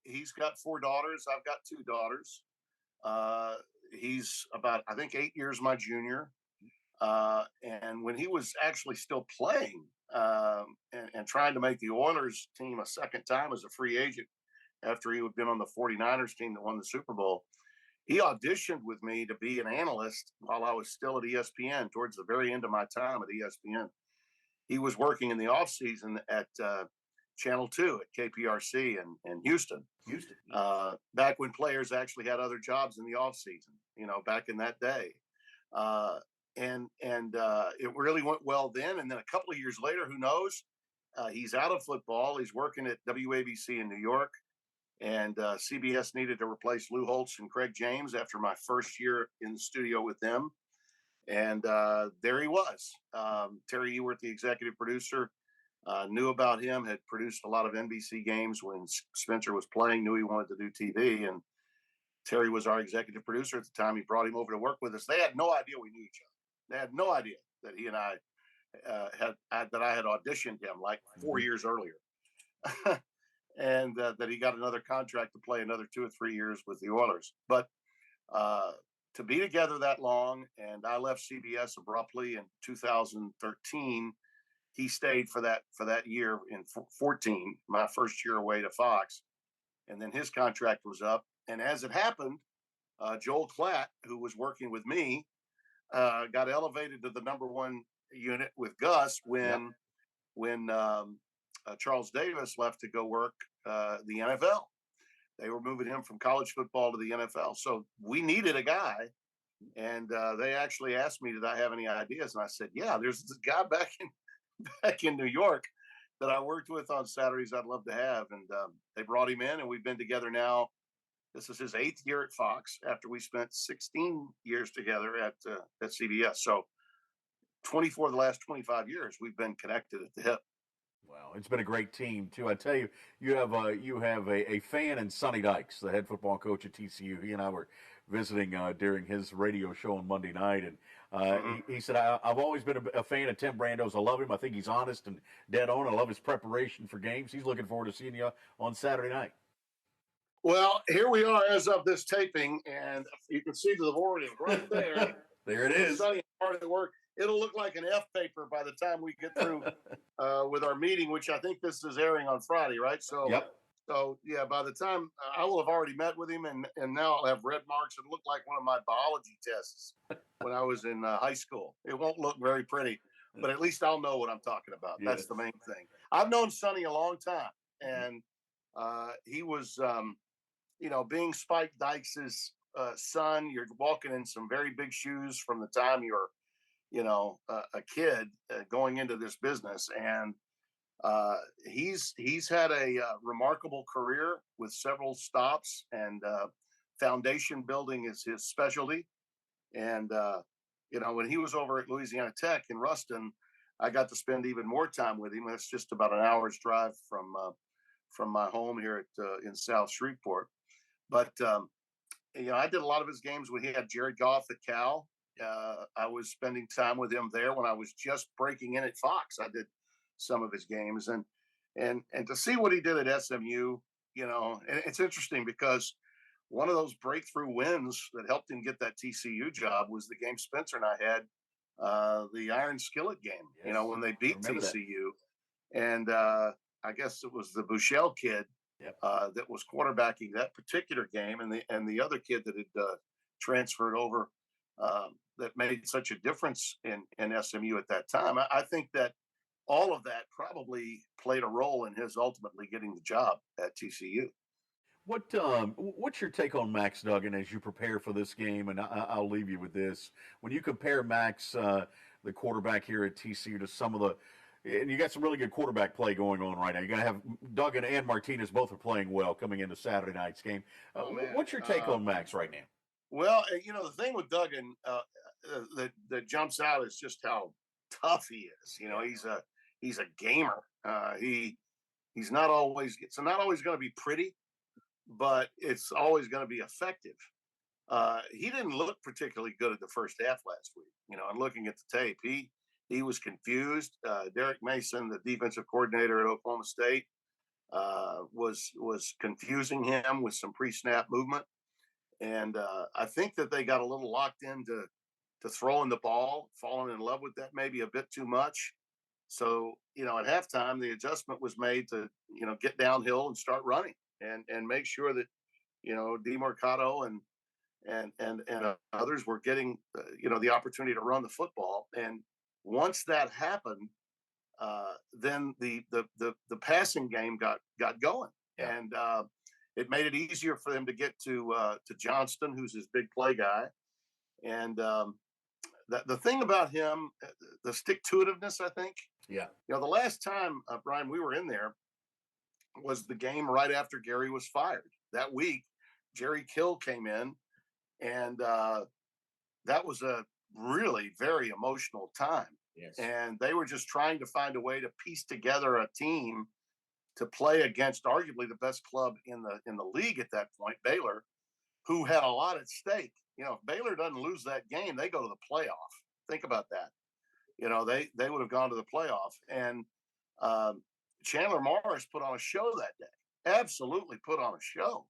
he's got 4 daughters. I've got 2 daughters. He's about, I think, 8 years my junior. And when he was actually still playing and trying to make the Oilers team a second time as a free agent after he had been on the 49ers team that won the Super Bowl, he auditioned with me to be an analyst while I was still at ESPN towards the very end of my time at ESPN. He was working in the offseason at Channel 2 at KPRC in Houston. Back when players actually had other jobs in the offseason, back in that day. And it really went well then. And then a couple of years later, who knows? He's out of football. He's working at WABC in New York. And CBS needed to replace Lou Holtz and Craig James after my first year in the studio with them. And there he was. Terry Ewert, the executive producer, knew about him, had produced a lot of NBC games when Spencer was playing, knew he wanted to do TV. And Terry was our executive producer at the time. He brought him over to work with us. They had no idea we knew each other. They had no idea that he and I had auditioned him like 4 years earlier, and that he got another contract to play another 2 or 3 years with the Oilers. But to be together that long, and I left CBS abruptly in 2013. He stayed for that year in 14, my first year away to Fox, and then his contract was up. And as it happened, Joel Klatt, who was working with me, got elevated to the number 1 unit with Gus when Charles Davis left to go work the NFL. They were moving him from college football to the NFL. So we needed a guy. And they actually asked me, did I have any ideas? And I said, yeah, there's this guy back in New York that I worked with on Saturdays I'd love to have. And they brought him in, and we've been together now. This is his 8th year at Fox after we spent 16 years together at CBS. So 24 of the last 25 years, we've been connected at the hip. Wow, it's been a great team too. I tell you, you have a fan in Sonny Dykes, the head football coach at TCU. He and I were visiting during his radio show on Monday night, and he said, I've always been a fan of Tim Brando's. I love him. I think he's honest and dead on. I love his preparation for games. He's looking forward to seeing you on Saturday night. Well, here we are as of this taping, and you can see the board is right there. There it is. Sunny part of the work. It'll look like an F paper by the time we get through with our meeting, which I think this is airing on Friday, right? So, yep. So yeah, by the time I will have already met with him, and now I'll have red marks and look like one of my biology tests when I was in high school. It won't look very pretty, but at least I'll know what I'm talking about. Yes. That's the main thing. I've known Sonny a long time, and he was, being Spike Dykes' son. You're walking in some very big shoes from the time you're, a kid going into this business, and he's had a remarkable career with several stops, and foundation building is his specialty. And when he was over at Louisiana Tech in Ruston, I got to spend even more time with him. That's just about an hour's drive from my home here in South Shreveport. But I did a lot of his games when he had Jared Goff at Cal. I was spending time with him there when I was just breaking in at Fox. I did some of his games, and to see what he did at SMU, and it's interesting because one of those breakthrough wins that helped him get that TCU job was the game Spencer and I had, the Iron Skillet game. Yes, when they beat TCU, and I guess it was the Buechele kid that was quarterbacking that particular game, and the other kid that had transferred over, that made such a difference in SMU at that time. I think that all of that probably played a role in his ultimately getting the job at TCU. What's your take on Max Duggan as you prepare for this game? And I'll leave you with this: when you compare Max, the quarterback here at TCU, to some of the, and you got some really good quarterback play going on right now. You got to have Duggan and Martinez both are playing well coming into Saturday night's game. What's your take on Max right now? Well, the thing with Duggan that jumps out is just how tough he is. He's a gamer. He's not always, it's not always going to be pretty, but it's always going to be effective. He didn't look particularly good at the first half last week. And looking at the tape, he was confused. Derek Mason, the defensive coordinator at Oklahoma State, was confusing him with some pre-snap movement. And I think that they got a little locked into throwing the ball, falling in love with that maybe a bit too much. So, at halftime, the adjustment was made to, get downhill and start running and make sure that, DeMarcado and others were getting, the opportunity to run the football. And once that happened, then the passing game got going. Yeah. And it made it easier for them to get to Johnston, who's his big play guy. And the thing about him, the stick-to-itiveness, I think. Yeah. The last time, Brian, we were in there was the game right after Gary was fired. That week, Jerry Kill came in, and that was a really very emotional time. Yes. And they were just trying to find a way to piece together a team to play against arguably the best club in the league at that point, Baylor, who had a lot at stake. If Baylor doesn't lose that game, they go to the playoff. Think about that. They would have gone to the playoff. And Chandler Morris put on a show that day. Absolutely put on a show.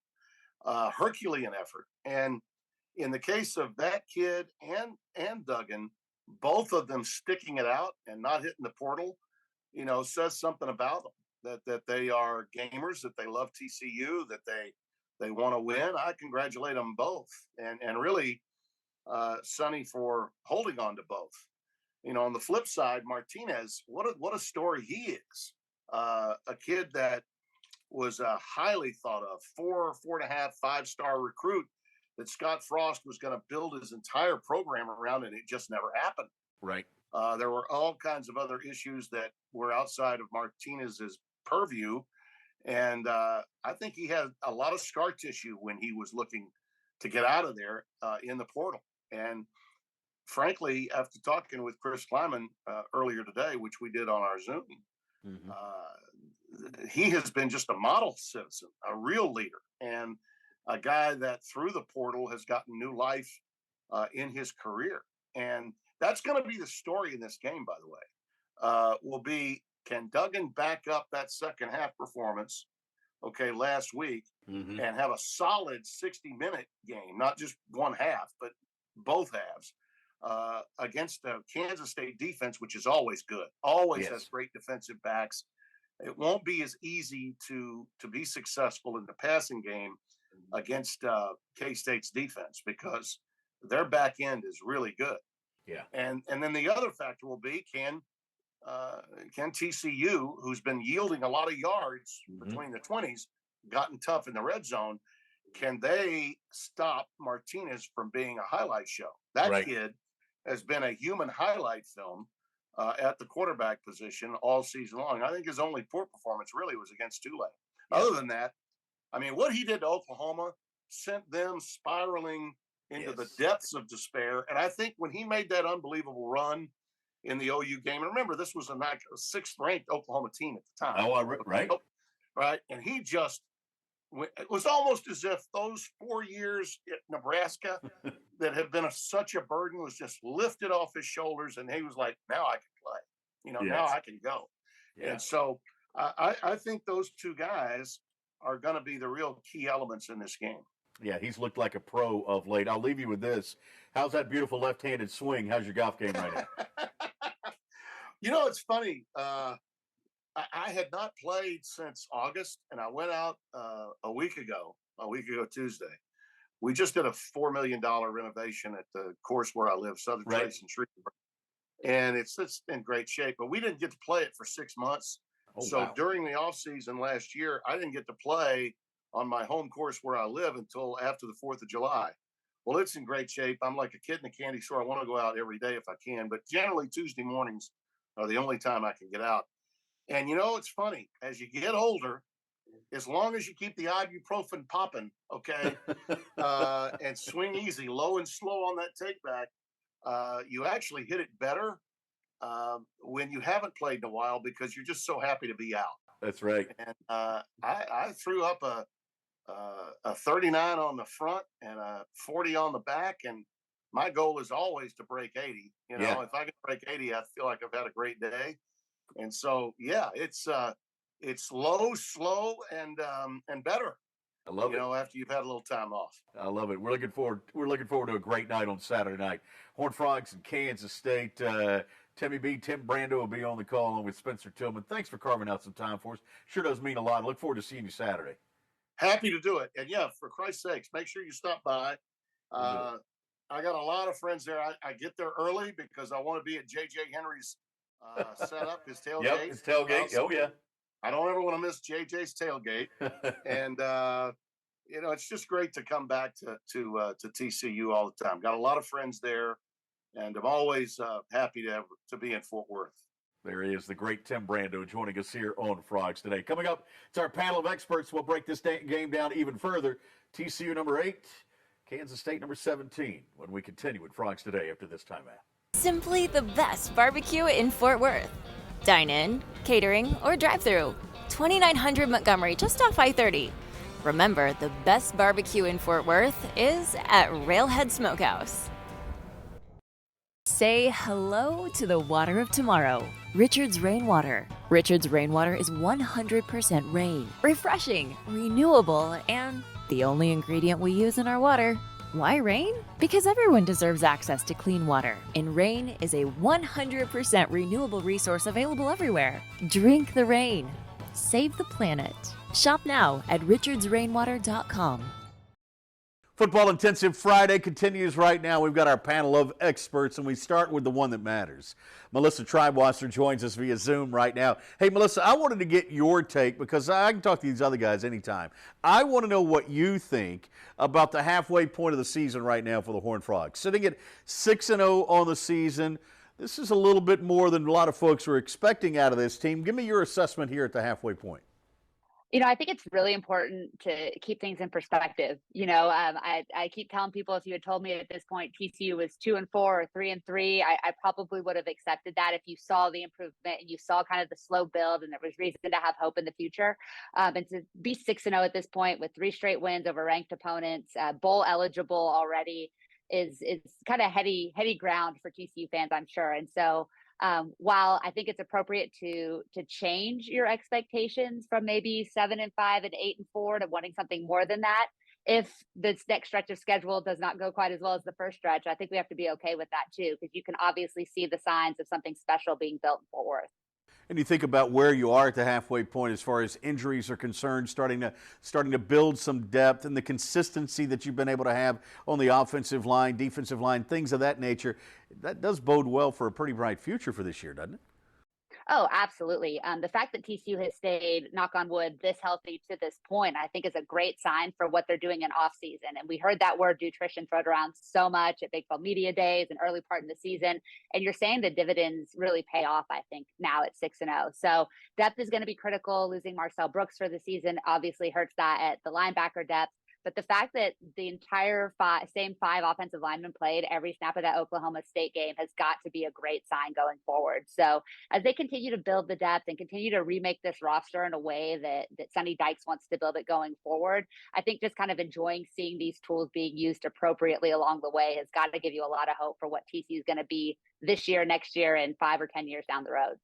Herculean effort. And in the case of that kid and Duggan, both of them sticking it out and not hitting the portal, says something about them. That they are gamers, that they love TCU, that they want to win. I congratulate them both, and really, Sonny, for holding on to both. On the flip side, Martinez, what a story he is. A kid that was a highly thought of 4.5, 5-star recruit that Scott Frost was going to build his entire program around, and it just never happened. Right. There were all kinds of other issues that were outside of Martinez's purview. And I think he had a lot of scar tissue when he was looking to get out of there in the portal. And frankly, after talking with Chris Kleiman earlier today, which we did on our Zoom, he has been just a model citizen, a real leader, and a guy that through the portal has gotten new life in his career. And that's going to be the story in this game, by the way, will be, can Duggan back up that second half performance, last week, and have a solid 60-minute game, not just one half, but both halves, against the Kansas State defense, which is always good, always has great defensive backs. it won't be as easy to be successful in the passing game against K-State's defense because their back end is really good. Yeah. And then the other factor will be can TCU, who's been yielding a lot of yards between the 20s, gotten tough in the red zone, can they stop Martinez from being a highlight show? That kid has been a human highlight film at the quarterback position all season long. I think his only poor performance really was against Tulane. Other than that, I mean, what he did to Oklahoma sent them spiraling into the depths of despair. And I think when he made that unbelievable run in the OU game, and remember, this was a 6th-ranked Oklahoma team at the time. Oh, right. Right. And he just, it was almost as if those 4 years at Nebraska that have been such a burden was just lifted off his shoulders. And he was like, now I can play. You know, now I can go. Yeah. And so I think those two guys are going to be the real key elements in this game. Yeah, he's looked like a pro of late. I'll leave you with this. How's that beautiful left-handed swing? How's your golf game right now? You know, it's funny. I had not played since August, and I went out a week ago Tuesday. We just did a $4 million renovation at the course where I live, Southern Trace in Shreveport. And it's in great shape, but we didn't get to play it for 6 months. During the off season last year, I didn't get to play on my home course where I live until after the 4th of July. Well, it's in great shape. I'm like a kid in a candy store. I want to go out every day if I can, but generally Tuesday mornings are the only time I can get out. And, you know, it's funny. As you get older, as long as you keep the ibuprofen popping, okay, and swing easy, low and slow on that take back, you actually hit it better when you haven't played in a while because you're just so happy to be out. That's right. And I threw up a 39 on the front and a 40 on the back, and my goal is always to break 80. You know, if I can break 80, I feel like I've had a great day. And so, yeah, it's low, slow, and better. I love it. You know, after you've had a little time off. I love it. We're looking forward to a great night on Saturday night. Horned Frogs and Kansas State. Tim Brando will be on the call along with Spencer Tillman. Thanks for carving out some time for us. Sure does mean a lot. I look forward to seeing you Saturday. Happy to do it. And yeah, for Christ's sakes, make sure you stop by. I got a lot of friends there. I get there early because I want to be at JJ Henry's setup, his tailgate. Yep, his tailgate. Oh, yeah. I don't ever want to miss JJ's tailgate. And, you know, it's just great to come back to TCU all the time. Got a lot of friends there, and I'm always happy to be in Fort Worth. There he is, the great Tim Brando, joining us here on Frogs Today. Coming up, it's our panel of experts. We'll break this game down even further. TCU number 8, Kansas State number 17, when we continue with Frogs Today after this timeout. Simply the best barbecue in Fort Worth. Dine in, catering, or drive-through. 2900 Montgomery, just off I-30. Remember, the best barbecue in Fort Worth is at Railhead Smokehouse. Say hello to the water of tomorrow. Richard's Rainwater. Richard's Rainwater is 100% rain, refreshing, renewable, and the only ingredient we use in our water. Why rain? Because everyone deserves access to clean water, and rain is a 100% renewable resource available everywhere. Drink the rain. Save the planet. Shop now at richardsrainwater.com. Football Intensive Friday continues right now. We've got our panel of experts, and we start with the one that matters. Melissa Treibwasser joins us via Zoom right now. Hey, Melissa, I wanted to get your take because I can talk to these other guys anytime. I want to know what you think about the halfway point of the season right now for the Horned Frogs. Sitting at 6-0 on the season, this is a little bit more than a lot of folks were expecting out of this team. Give me your assessment here at the halfway point. You know, I think it's really important to keep things in perspective. You know, I keep telling people, if you had told me at this point TCU was 2-4 or 3-3, I probably would have accepted that if you saw the improvement and you saw kind of the slow build and there was reason to have hope in the future. And to be 6-0 at this point with 3 straight wins over ranked opponents, bowl eligible already is kind of heady ground for TCU fans, I'm sure. And so while I think it's appropriate to change your expectations from maybe 7-5 and 8-4 to wanting something more than that, if this next stretch of schedule does not go quite as well as the first stretch, I think we have to be okay with that too, because you can obviously see the signs of something special being built in Fort Worth. And you think about where you are at the halfway point as far as injuries are concerned, starting to build some depth, and the consistency that you've been able to have on the offensive line, defensive line, things of that nature. That does bode well for a pretty bright future for this year, doesn't it? Oh, absolutely. The fact that TCU has stayed, knock on wood, this healthy to this point, I think is a great sign for what they're doing in off season. And we heard that word nutrition thrown around so much at Big 12 Media Days and early part in the season. And you're saying the dividends really pay off, I think, now at 6-0. So depth is going to be critical. Losing Marcel Brooks for the season obviously hurts that at the linebacker depth. But the fact that the entire same five offensive linemen played every snap of that Oklahoma State game has got to be a great sign going forward. So as they continue to build the depth and continue to remake this roster in a way that Sonny Dykes wants to build it going forward, I think just kind of enjoying seeing these tools being used appropriately along the way has got to give you a lot of hope for what TCU is going to be this year, next year, and 5 or 10 years down the road.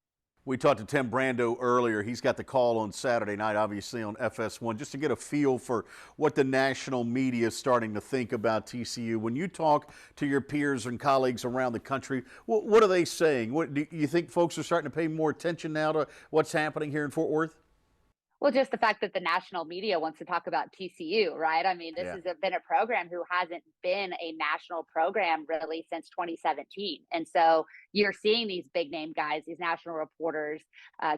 We talked to Tim Brando earlier. He's got the call on Saturday night, obviously on FS1, just to get a feel for what the national media is starting to think about TCU. When you talk to your peers and colleagues around the country, what are they saying? What, do you think folks are starting to pay more attention now to what's happening here in Fort Worth? Well, just the fact that the national media wants to talk about TCU, right? I mean, this has been a program who hasn't been a national program really since 2017. And so you're seeing these big name guys, these national reporters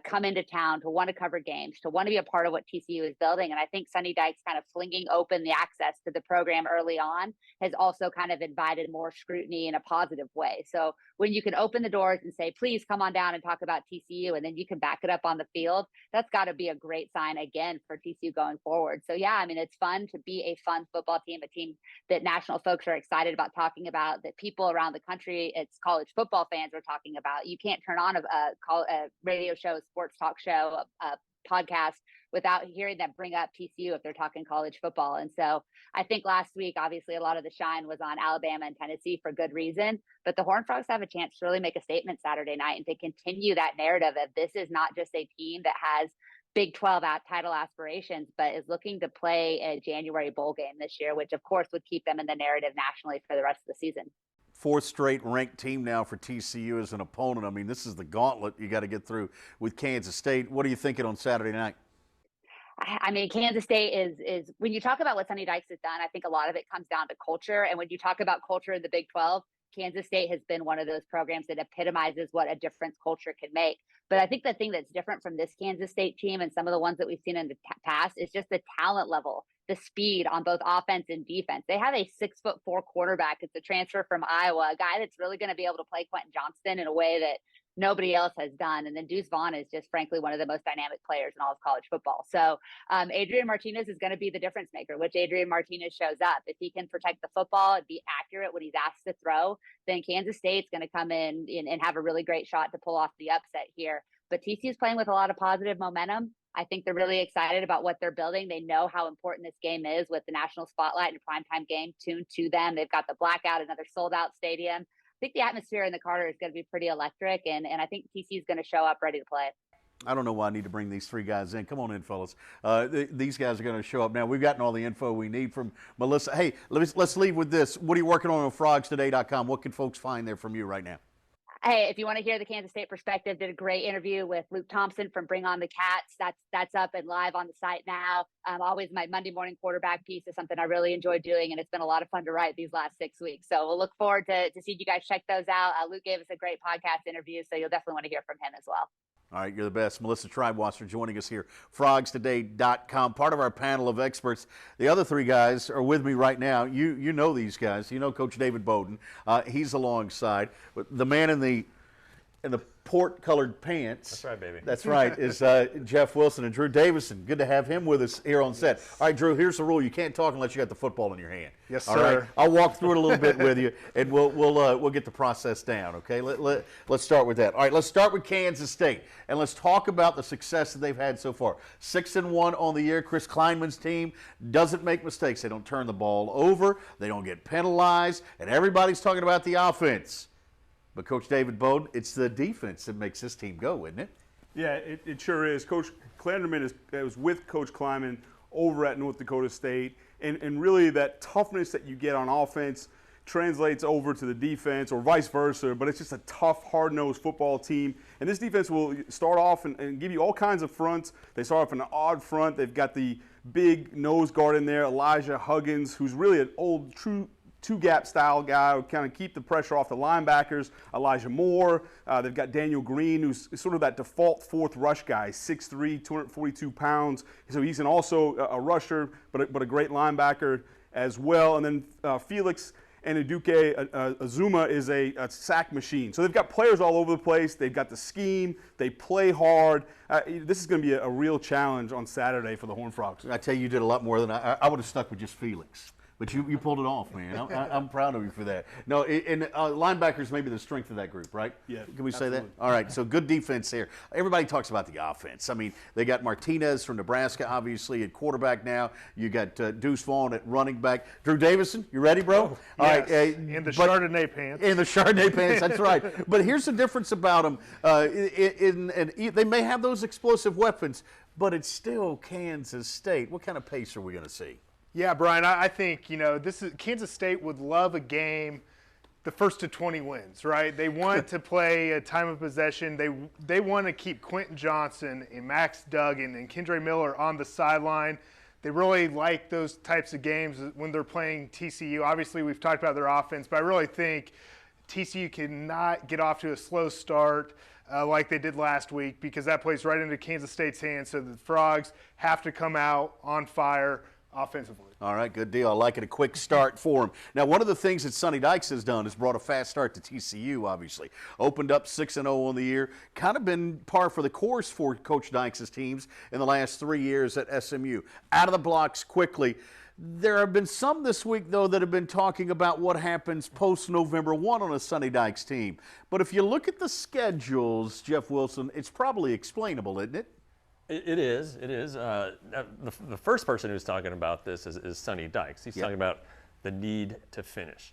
come into town to want to cover games, to want to be a part of what TCU is building. And I think Sonny Dykes kind of flinging open the access to the program early on has also kind of invited more scrutiny in a positive way. So when you can open the doors and say, please come on down and talk about TCU, and then you can back it up on the field, that's got to be a great sign again for TCU going forward. So yeah, I mean, it's fun to be a fun football team, a team that national folks are excited about talking about, that people around the country, it's college football fans are talking about. You can't turn on a radio show, a sports talk show, a podcast without hearing them bring up TCU if they're talking college football. And so I think last week, obviously, a lot of the shine was on Alabama and Tennessee for good reason, but the Horned Frogs have a chance to really make a statement Saturday night and to continue that narrative of this is not just a team that has Big 12 title aspirations, but is looking to play a January bowl game this year, which of course would keep them in the narrative nationally for the rest of the season. 4th straight ranked team now for TCU as an opponent. I mean, this is the gauntlet you got to get through with Kansas State. What are you thinking on Saturday night? I mean, Kansas State is when you talk about what Sonny Dykes has done, I think a lot of it comes down to culture. And when you talk about culture in the Big 12, Kansas State has been one of those programs that epitomizes what a difference culture can make. But I think the thing that's different from this Kansas State team and some of the ones that we've seen in the past is just the talent level, the speed on both offense and defense. They have a 6'4" quarterback. It's a transfer from Iowa, a guy that's really going to be able to play Quentin Johnston in a way that nobody else has done. And then Deuce Vaughn is just frankly one of the most dynamic players in all of college football. So Adrian Martinez is going to be the difference maker, which Adrian Martinez shows up. If he can protect the football and be accurate when he's asked to throw, then Kansas State's going to come in and have a really great shot to pull off the upset here. But TCU's playing with a lot of positive momentum. I think they're really excited about what they're building. They know how important this game is with the national spotlight and primetime game tuned to them. They've got the blackout, another sold-out stadium. I think the atmosphere in the Carter is going to be pretty electric, and I think TCU is going to show up ready to play. I don't know why I need to bring these three guys in. Come on in, fellas. These guys are going to show up now. We've gotten all the info we need from Melissa. Hey, let's leave with this. What are you working on FrogsToday.com? What can folks find there from you right now? Hey, if you want to hear the Kansas State perspective, did a great interview with Luke Thompson from Bring on the Cats. That's up and live on the site now. Always my Monday morning quarterback piece is something I really enjoy doing, and it's been a lot of fun to write these last 6 weeks. So we'll look forward to seeing you guys check those out. Luke gave us a great podcast interview, so you'll definitely want to hear from him as well. All right, you're the best. Melissa Treibwasser joining us here, FrogsToday.com, part of our panel of experts. The other three guys are with me right now. You know these guys. You know Coach David Bowden. He's alongside. The man in the port-colored pants. That's right, baby. That's right, is Jeff Wilson and Drew Davison. Good to have him with us here on set. All right, Drew, here's the rule. You can't talk unless you got the football in your hand. Yes, all sir. Right? I'll walk through it a little bit with you, and we'll get the process down, okay? Let's start with that. All right, let's start with Kansas State, and let's talk about the success that they've had so far. 6-1 on the year. Chris Kleinman's team doesn't make mistakes. They don't turn the ball over. They don't get penalized, and everybody's talking about the offense. But Coach David Bowden, it's the defense that makes this team go, isn't it? Yeah, it sure is. Coach Klanderman was with Coach Kleiman over at North Dakota State, and really that toughness that you get on offense, translates over to the defense or vice versa, but it's just a tough, hard-nosed football team. And this defense will start off and give you all kinds of fronts. They start off in an odd front. They've got the big nose guard in there, Elijah Huggins, who's really an old, true two-gap style guy who kind of keep the pressure off the linebackers. Elijah Moore. They've got Daniel Green, who's sort of that default fourth rush guy, 6'3", 242 pounds. So he's also a rusher, but a great linebacker as well. And then Felix and Aduke Azuma is a sack machine. So they've got players all over the place. They've got the scheme. They play hard. This is going to be a real challenge on Saturday for the Horned Frogs. I tell you, you did a lot more than I would have stuck with just Felix. But you pulled it off, man. I'm proud of you for that. No, and linebackers may be the strength of that group, right? Yeah. Can we say that? absolutely. All right, so good defense here. Everybody talks about the offense. I mean, they got Martinez from Nebraska, obviously, at quarterback now. You got Deuce Vaughn at running back. Drew Davison, you ready, bro? All right. In the Chardonnay pants. In the Chardonnay pants, that's right. But here's the difference about them. They may have those explosive weapons, but it's still Kansas State. What kind of pace are we going to see? Yeah, Brian, I think, Kansas State would love a game the first to 20 wins, right? They want to play a time of possession. They want to keep Quentin Johnson and Max Duggan and Kendre Miller on the sideline. They really like those types of games when they're playing TCU. Obviously, we've talked about their offense, but I really think TCU cannot get off to a slow start like they did last week, because that plays right into Kansas State's hands. So the Frogs have to come out on fire offensively. All right, good deal. I like it. A quick start for him. Now, one of the things that Sonny Dykes has done is brought a fast start to TCU, obviously. Opened up 6-0 on the year. Kind of been par for the course for Coach Dykes' teams in the last 3 years at SMU. Out of the blocks quickly. There have been some this week, though, that have been talking about what happens post-November 1 on a Sonny Dykes team. But if you look at the schedules, Jeff Wilson, it's probably explainable, isn't it? It is. The first person who's talking about this is Sonny Dykes. He's talking about the need to finish.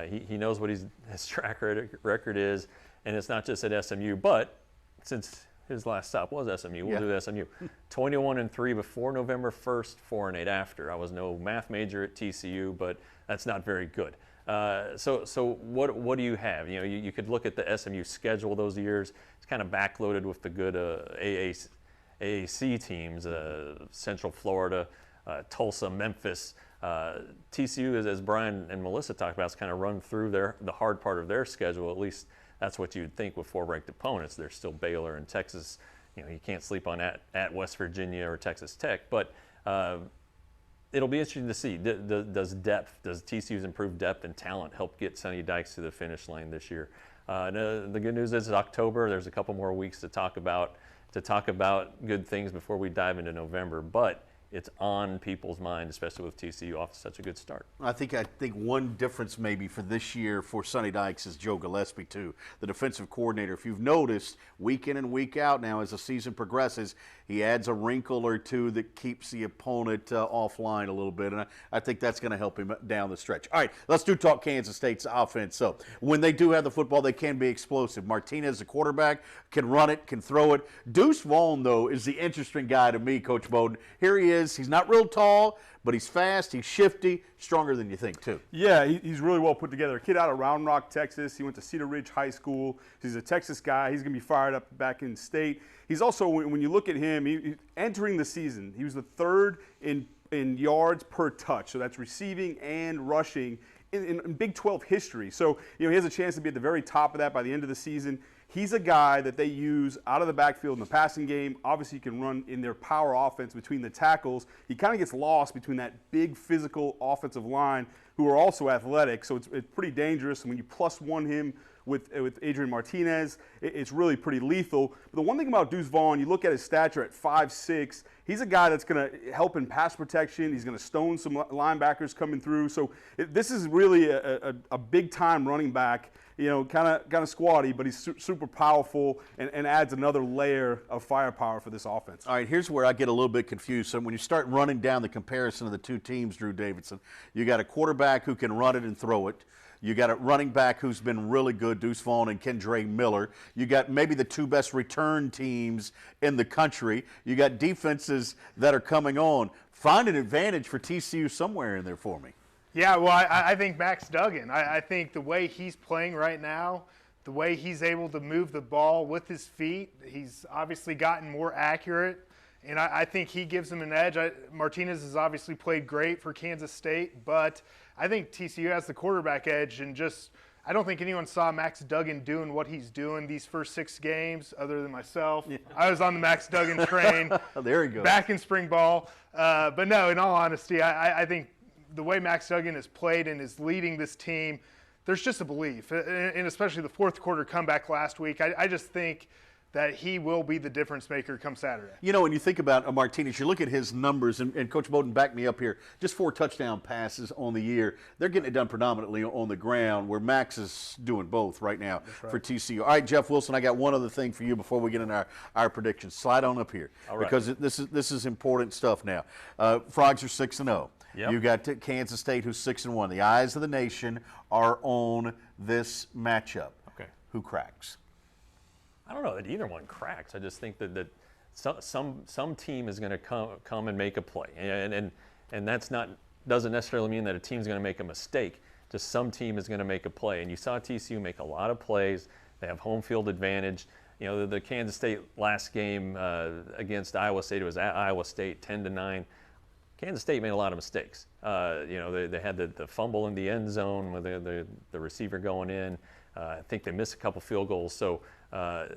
He knows what his track record is, and it's not just at SMU, but since his last stop was SMU, we'll do SMU. 21-3 before November 1st, 4-8 after. I was no math major at TCU, but that's not very good. So what do you have? You could look at the SMU schedule those years. It's kind of backloaded with the good AAC teams, Central Florida, Tulsa, Memphis. TCU, as Brian and Melissa talked about, is kind of run through the hard part of their schedule. At least that's what you'd think with 4 ranked opponents. There's still Baylor and Texas. You can't sleep on at West Virginia or Texas Tech. But it'll be interesting to see. Does TCU's improved depth and talent help get Sonny Dykes to the finish line this year? The good news is it's October. There's a couple more weeks to talk about good things before we dive into November, but it's on people's mind, especially with TCU off to such a good start. I think one difference maybe for this year for Sonny Dykes is Joe Gillespie too, the defensive coordinator. If you've noticed, week in and week out now as the season progresses, he adds a wrinkle or two that keeps the opponent offline a little bit, and I think that's going to help him down the stretch. All right, let's talk Kansas State's offense. So when they do have the football, they can be explosive. Martinez, the quarterback, can run it, can throw it. Deuce Vaughn, though, is the interesting guy to me, Coach Bowden. Here he is. He's not real tall, but he's fast, he's shifty, stronger than you think, too. Yeah, he's really well put together. A kid out of Round Rock, Texas. He went to Cedar Ridge High School. He's a Texas guy. He's going to be fired up back in state. He's also, when you look at him, entering the season, he was the 3rd in yards per touch. So that's receiving and rushing in Big 12 history. So, he has a chance to be at the very top of that by the end of the season. He's a guy that they use out of the backfield in the passing game. Obviously, he can run in their power offense between the tackles. He kind of gets lost between that big physical offensive line who are also athletic, so it's pretty dangerous. And when you +1 him with Adrian Martinez, it's really pretty lethal. But the one thing about Deuce Vaughn, you look at his stature at 5'6", he's a guy that's going to help in pass protection. He's going to stone some linebackers coming through. So this is really a big-time running back. Kind of squatty, but he's super powerful and adds another layer of firepower for this offense. All right, here's where I get a little bit confused. So when you start running down the comparison of the two teams, Drew Davidson, you got a quarterback who can run it and throw it. You got a running back who's been really good, Deuce Vaughn and Kendre Miller. You got maybe the 2 best return teams in the country. You got defenses that are coming on. Find an advantage for TCU somewhere in there for me. Yeah, well, I think Max Duggan. I think the way he's playing right now, the way he's able to move the ball with his feet, he's obviously gotten more accurate, and I think he gives him an edge. Martinez has obviously played great for Kansas State, but I think TCU has the quarterback edge, and I don't think anyone saw Max Duggan doing what he's doing these first 6 games other than myself. Yeah. I was on the Max Duggan train there you go. Back in spring ball. But no, in all honesty, I think the way Max Duggan has played and is leading this team, there's just a belief, and especially the fourth quarter comeback last week. I just think that he will be the difference maker come Saturday. You know, when you think about Martinez, you look at his numbers, and Coach Bowden backed me up here, just 4 touchdown passes on the year. They're getting it done predominantly on the ground, where Max is doing both right now for TCU. All right, Jeff Wilson, I got one other thing for you before we get into our predictions. Slide on up here, because this is important stuff now. Frogs are 6-0. Yep. You got Kansas State, who's 6-1. The eyes of the nation are on this matchup. Okay. Who cracks? I don't know that either one cracks. I just think that some team is going to come and make a play, and that's doesn't necessarily mean that a team's going to make a mistake. Just some team is going to make a play, and you saw TCU make a lot of plays. They have home field advantage. You know, the Kansas State last game against Iowa State, it was at Iowa State, 10-9. Kansas State made a lot of mistakes. You know, they had the fumble in the end zone with the receiver going in. I think they missed a couple field goals, so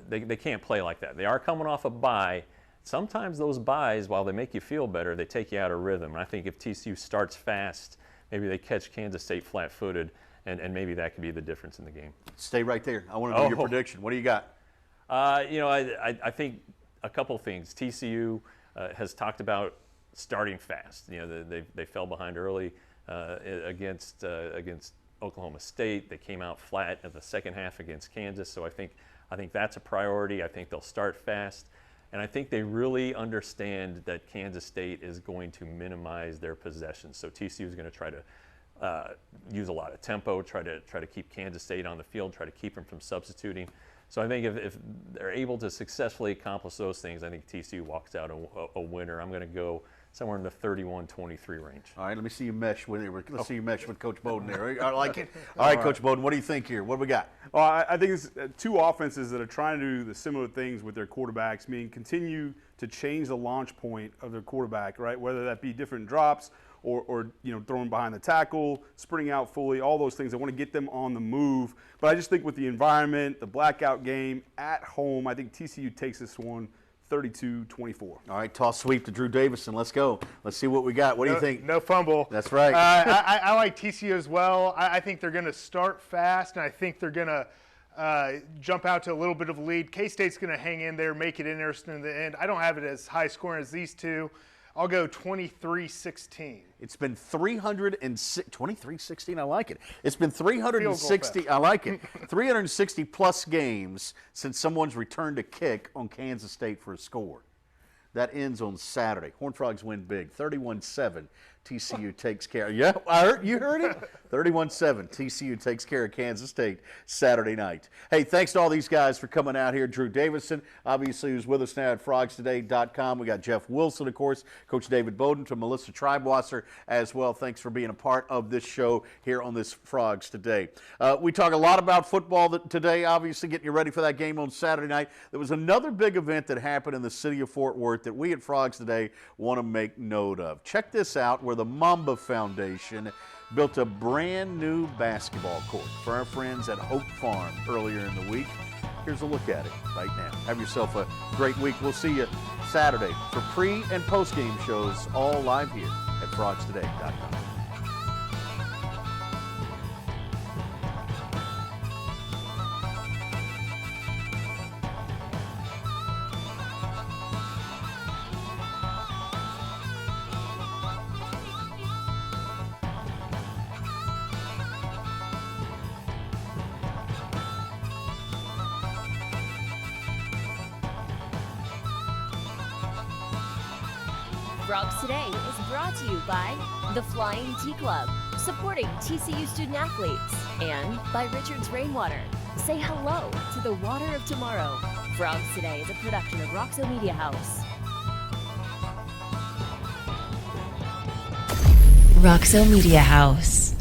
they can't play like that. They are coming off a bye. Sometimes those byes, while they make you feel better, they take you out of rhythm. And I think if TCU starts fast, maybe they catch Kansas State flat-footed, and maybe that could be the difference in the game. Stay right there. I want to know your prediction. What do you got? You know, I think a couple things. TCU has talked about starting fast. You know, they fell behind early against Oklahoma State. They came out flat in the second half against Kansas. So I think that's a priority. I think they'll start fast, and I think they really understand that Kansas State is going to minimize their possessions. So TCU is going to try to use a lot of tempo, try to keep Kansas State on the field, try to keep them from substituting. So I think if they're able to successfully accomplish those things, I think TCU walks out a winner. I'm going to go somewhere in the 31-23 range. All right, let me see you mesh with see you mesh with Coach Bowden there. I like it. All right, Coach Bowden, what do you think here? What do we got? Well, I think it's 2 offenses that are trying to do the similar things with their quarterbacks, meaning continue to change the launch point of their quarterback, right? Whether that be different drops or you know, throwing behind the tackle, sprinting out fully, all those things. I want to get them on the move. But I just think with the environment, the blackout game at home, I think TCU takes this one 32-24. All right, toss sweep to Drew Davison. Let's go. Let's see what we got. What do you think? No fumble. That's right. I like TCU as well. I think they're going to start fast, and I think they're going to jump out to a little bit of a lead. K-State's going to hang in there, make it interesting in the end. I don't have it as high scoring as these two. I'll go 23-16. It's been 23-16. I like it. It's been 360. I like it. 360 plus games since someone's returned a kick on Kansas State for a score. That ends on Saturday. Horned Frogs win big, 31-7. TCU takes care. Yeah, you heard it. 31-7. TCU takes care of Kansas State Saturday night. Hey, thanks to all these guys for coming out here. Drew Davison, obviously, who's with us now at frogstoday.com. We got Jeff Wilson, of course, Coach David Bowden, to Melissa Treibwasser as well. Thanks for being a part of this show here on this Frogs Today. We talk a lot about football today, obviously, getting you ready for that game on Saturday night. There was another big event that happened in the city of Fort Worth that we at Frogs Today want to make note of. Check this out, where the Mamba Foundation built a brand new basketball court for our friends at Hope Farm earlier in the week. Here's a look at it right now. Have yourself a great week. We'll see you Saturday for pre- and post-game shows, all live here at frogstoday.com. Frogs Today is brought to you by the Flying Tea Club, supporting TCU student athletes, and by Richard's Rainwater. Say hello to the water of tomorrow. Frogs Today is a production of Roxo Media House. Roxo Media House.